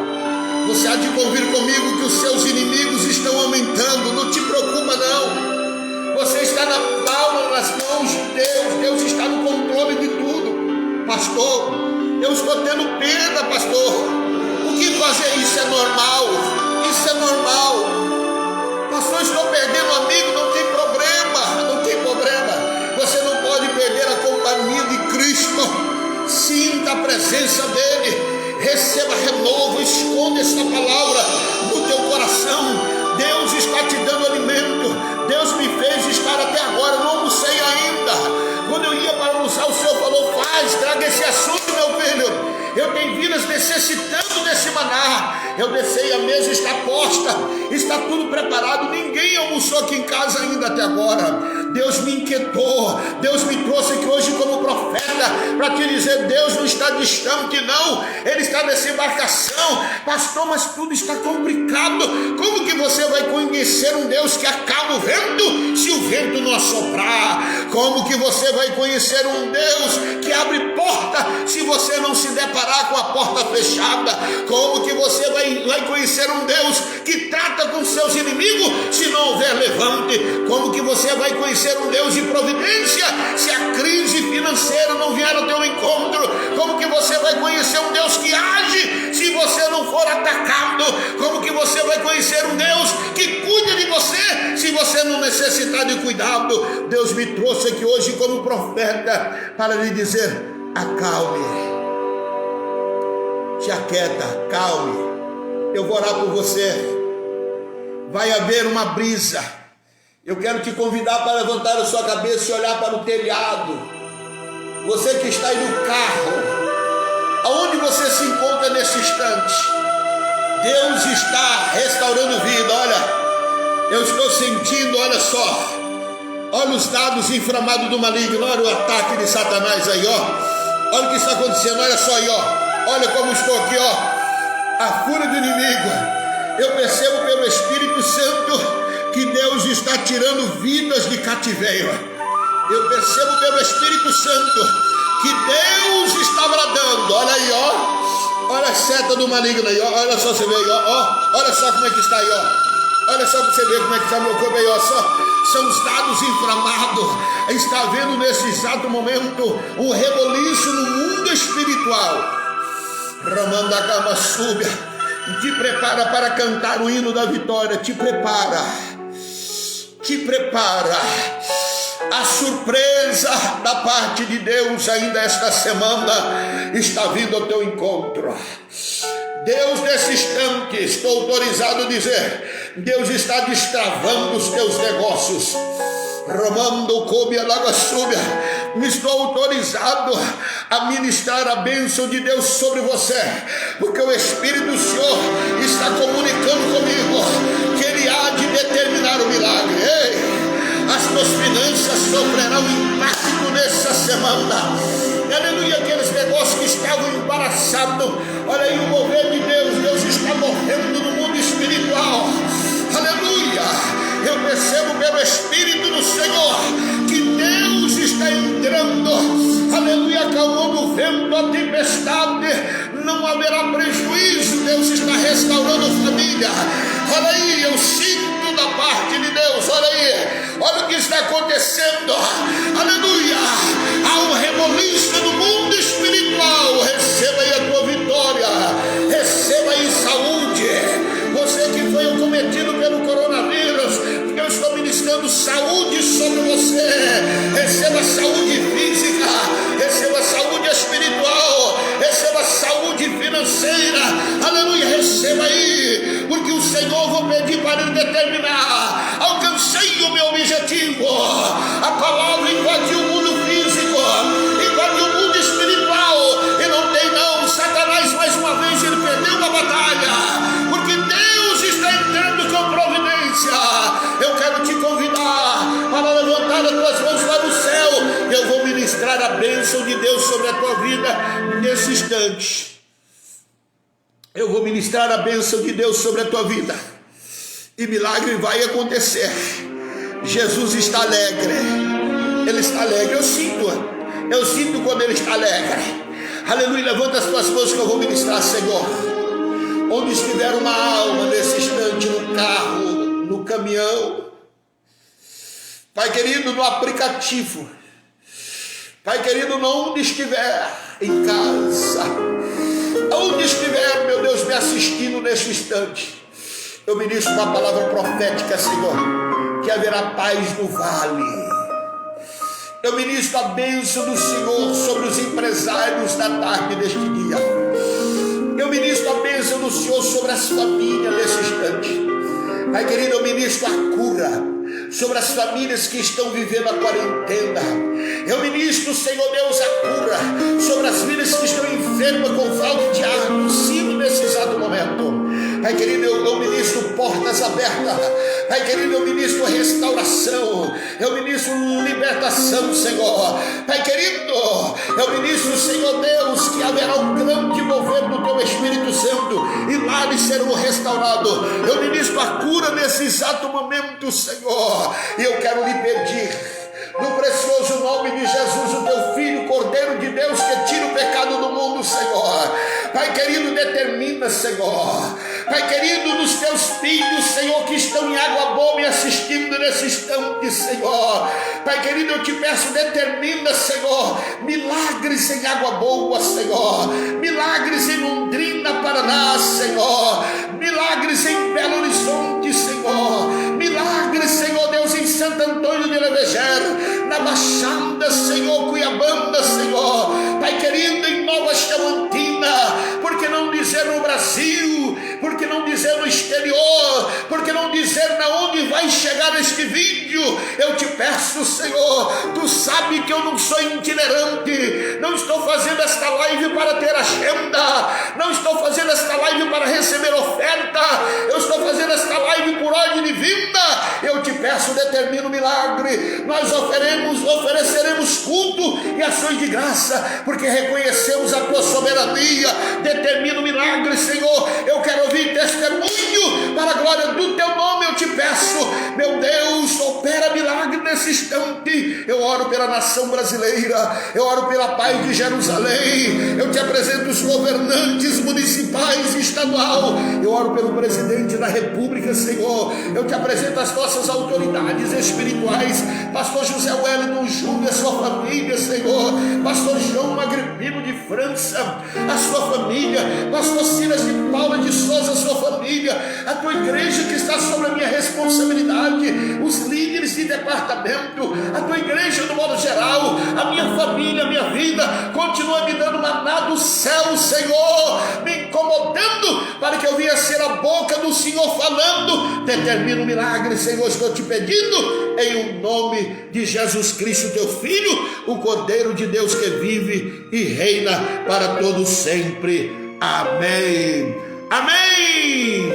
Você há de convir comigo que os seus inimigos estão aumentando. Não te preocupa não. Você está na palma das mãos de Deus. Deus está no controle de tudo. Pastor, eu estou tendo perda, pastor. O que fazer? Isso é normal. Isso é normal. Pastor, estou perdendo um amigo. Não tem problema. Não tem problema. Você não pode perder a companhia de Cristo. Sinta a presença dele. Receba renovo. Esconda essa palavra no teu coração. Deus está te dando alimento. Deus me fez estar até agora. Não almocei ainda. Quando eu ia para almoçar, o Senhor falou: faz, traga esse assunto, meu filho. Eu tenho vidas necessitando desse maná. Eu desci, a mesa está posta, está tudo preparado. Ninguém almoçou aqui em casa ainda até agora. Deus me inquietou. Deus me trouxe aqui hoje como profeta para te dizer: Deus não está distante, não. Ele está nessa embarcação. Pastor, mas tudo está complicado. Como que você vai conhecer um Deus que acalma o vento se o vento não assoprar? Como que você vai conhecer um Deus que abre porta se você não se deparar com a porta fechada? Como que você vai conhecer um Deus que trata com seus inimigos se não houver levante? Como que você vai conhecer um Deus de providência se a crise financeira não vier ao teu encontro? Como que você vai conhecer um Deus que age se você não for atacado? Como que você vai conhecer um Deus que cuida de você se você não necessitar de cuidado? Deus me trouxe aqui hoje como profeta para lhe dizer: acalme, te aquieta, calme. Eu vou orar por você. Vai haver uma brisa. Eu quero te convidar para levantar a sua cabeça e olhar para o telhado. Você que está aí no carro, aonde você se encontra nesse instante? Deus está restaurando vida. Olha, eu estou sentindo, olha só. Olha os dados inflamados do maligno. Olha o ataque de Satanás aí, ó. Olha o que está acontecendo, olha só aí, ó. Olha como estou aqui, ó. A fúria do inimigo. Eu percebo pelo Espírito Santo que Deus está tirando vidas de cativeiro. Eu percebo pelo Espírito Santo que Deus está bradando. Olha aí, ó. Olha a seta do maligno aí, ó. Olha só, você vê aí, ó. Olha só como é que está aí, ó. Olha só para você ver como é que está meu corpo aí, ó. São os dados inflamados. Está havendo nesse exato momento um reboliço no mundo espiritual. Ramanda Gama Súbia, te prepara para cantar o hino da vitória. Te prepara. Te prepara. A surpresa da parte de Deus ainda esta semana está vindo ao teu encontro. Deus, nesse instante, estou autorizado a dizer, Deus está destravando os teus negócios. Romando Cobia Laga Súbia, estou autorizado a ministrar a bênção de Deus sobre você, porque o Espírito do Senhor está comunicando comigo que Ele há de determinar o milagre. Ei, as tuas finanças sofrerão impacto nessa semana. Aleluia, aqueles negócios que estavam embaraçados, olha aí o mover de Deus. Deus está movendo no mundo espiritual. Aleluia, eu percebo pelo Espírito do Senhor que Deus está entrando, aleluia, acalmando o vento, a tempestade. Não haverá prejuízo. Deus está restaurando a família. Olha aí, eu sinto da parte de Deus. Olha aí, olha o que está acontecendo. Aleluia, há um reboliço no mundo espiritual. Receba aí a tua vitória. Receba aí saúde. Você que foi acometido pelo coronavírus, eu estou ministrando saúde sobre você. Receba saúde física, receba saúde espiritual, receba saúde financeira. Aleluia, receba aí, porque o Senhor, vou pedir para Ele determinar. Alcancei o meu objetivo. A palavra invadiu o mundo físico, invadiu o mundo espiritual, e não tem não. Satanás, mais uma vez, ele perdeu uma batalha, porque Deus está entrando com providência. Eu quero te convidar para levantar as tuas mãos para o céu. Eu vou ministrar a bênção de Deus sobre a tua vida nesse instante. Eu vou ministrar a bênção de Deus sobre a tua vida. E milagre vai acontecer. Jesus está alegre. Ele está alegre. Eu sinto quando Ele está alegre. Aleluia. Levanta as tuas mãos que eu vou ministrar, Senhor. Onde estiver uma alma nesse instante, no carro, no caminhão, Pai querido, no aplicativo, Pai querido, onde estiver, em casa, onde estiver, meu Deus, me assistindo neste instante, eu ministro uma palavra profética, Senhor, que haverá paz no vale. Eu ministro a bênção do Senhor sobre os empresários da tarde deste dia. Eu ministro a bênção do Senhor sobre as famílias nesse instante. Pai querido, eu ministro a cura sobre as famílias que estão vivendo a quarentena. Eu ministro, Senhor Deus, a cura sobre as famílias que estão enfermas com falta de ar possível nesse exato momento. Pai querido, eu ministro portas abertas. Pai querido, eu ministro restauração. Eu ministro libertação, Senhor. Pai querido, eu ministro, Senhor Deus, que haverá um grande mover do Teu Espírito Santo e lares serão restaurados. Eu ministro a cura nesse exato momento, Senhor. E eu quero lhe pedir, no precioso nome de Jesus, o Teu Filho, Cordeiro de Deus, que tira o pecado do mundo, Senhor. Pai querido, determina, Senhor. Pai querido, dos Teus filhos, Senhor, que estão em água boa me assistindo nesse instante, Senhor. Pai querido, eu te peço, determina, Senhor, milagres em água boa, Senhor. Milagres em Londrina, Paraná, Senhor. Milagres em Belo Horizonte, Senhor. Milagres, Senhor Deus, em Santo Antônio de Leveger, na Baixada, Senhor, Cuiabana, Senhor. Pai querido, em Nova Chamantina, por que não dizer no Brasil, por que não dizer no exterior, por que não dizer na onde vai chegar este vídeo? Eu te peço, Senhor, tu sabe que eu não sou itinerante, não estou fazendo esta live para ter agenda, não estou fazendo esta live para receber oferta, eu estou fazendo esta live por ordem divina. Eu te peço, determina o milagre. Nós ofereceremos culto e ações de graça, porque reconhecemos a tua soberania. Determina o milagre, Senhor. Eu quero ouvir testemunho para a glória do teu nome. Eu te peço, meu Deus, opera milagre nesse instante. Eu oro pela nação brasileira, eu oro pela paz de Jerusalém, eu te apresento os governantes municipais e estadual, eu oro pelo presidente da república, Senhor. Eu te apresento as nossas autoridades espirituais, pastor José Wellington Júnior, a sua família, Senhor, pastor João Agripino de França, a sua família, pastor Silas de Paula de Souza, a sua família, a tua igreja que está sobre a minha responsabilidade, os líderes de departamento, a tua igreja no modo geral, a minha família, a minha vida, continua me dando maná do céu, Senhor, me incomodando para que eu venha ser a boca do Senhor falando. Determina o milagre, Senhor, estou te pedindo, em o nome de Jesus Cristo, teu Filho, o Cordeiro de Deus que vive e reina para todos sempre. Amém. Amém.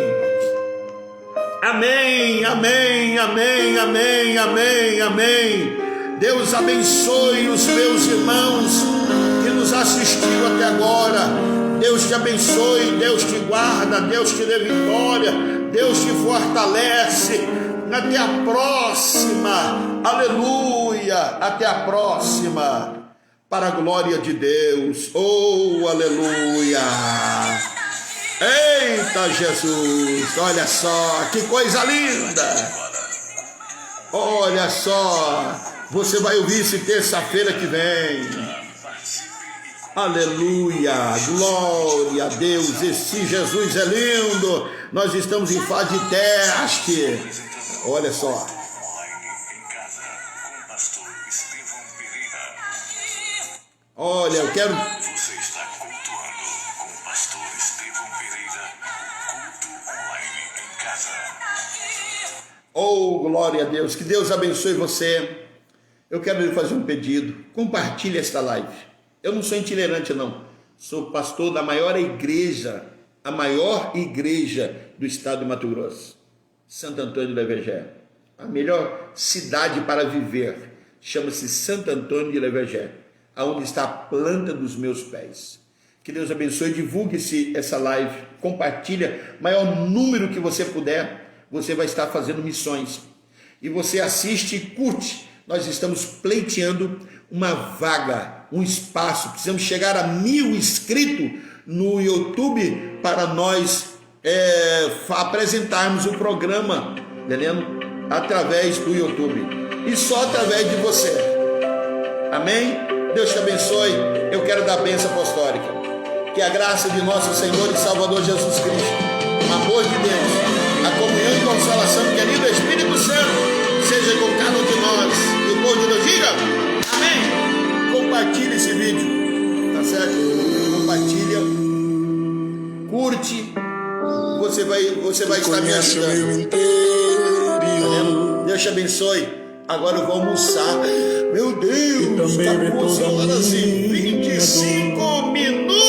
Amém, amém, amém, amém, amém, amém. Deus abençoe os meus irmãos que nos assistiram até agora. Deus te abençoe, Deus te guarda, Deus te dê vitória, Deus te fortalece. Até a próxima, aleluia, até a próxima, para a glória de Deus, oh, aleluia. Eita Jesus, olha só, que coisa linda, olha só, você vai ouvir isso terça-feira que vem, aleluia, glória a Deus, esse Jesus é lindo, nós estamos em fase de teste, olha só. Olha, eu quero... Você está cultuando com o pastor Estevão Pereira, culto online em casa. Oh, glória a Deus, que Deus abençoe você. Eu quero lhe fazer um pedido, compartilhe esta live. Eu não sou itinerante não, sou pastor da maior igreja, a maior igreja do estado de Mato Grosso, Santo Antônio de Leveger. A melhor cidade para viver, chama-se Santo Antônio de Leveger, aonde está a planta dos meus pés. Que Deus abençoe, divulgue essa live, compartilha, maior número que você puder, você vai estar fazendo missões. E você assiste e curte. Nós estamos pleiteando uma vaga, um espaço, precisamos chegar a 1000 inscritos no YouTube para nós apresentarmos o programa, entendendo? Através do YouTube, e só através de você. Amém? Deus te abençoe. Eu quero dar a bênção apostólica. Que a graça de nosso Senhor e Salvador Jesus Cristo, o amor de Deus, a comunhão e consolação que ali do Espírito Santo seja com cada um de nós. E o povo de Deus diga amém. Compartilhe esse vídeo, tá certo? Compartilha, curte, você vai estar me ajudando. Tá vendo? Deus te abençoe. Agora eu vou almoçar. Meu Deus, acabou 11h25 minutos.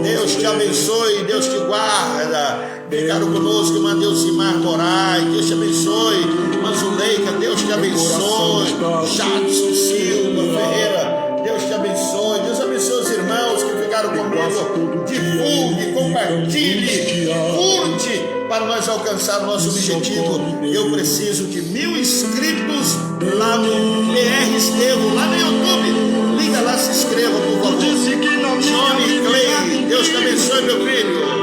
Deus te abençoe, Deus te guarda. Ficaram conosco, irmã Deusimar Moraes, Deus te abençoe. Manzuleika, Deus te abençoe. Jadson Silva Ferreira, Deus te abençoe. Deus abençoe os irmãos que ficaram comigo. Divulgue, compartilhe, curte, para nós alcançar o nosso objetivo. Eu preciso de 1000 inscritos lá no PR Estevão, lá no YouTube. Liga lá, se inscreva, por favor. Johnny Clay, Deus te abençoe, meu filho.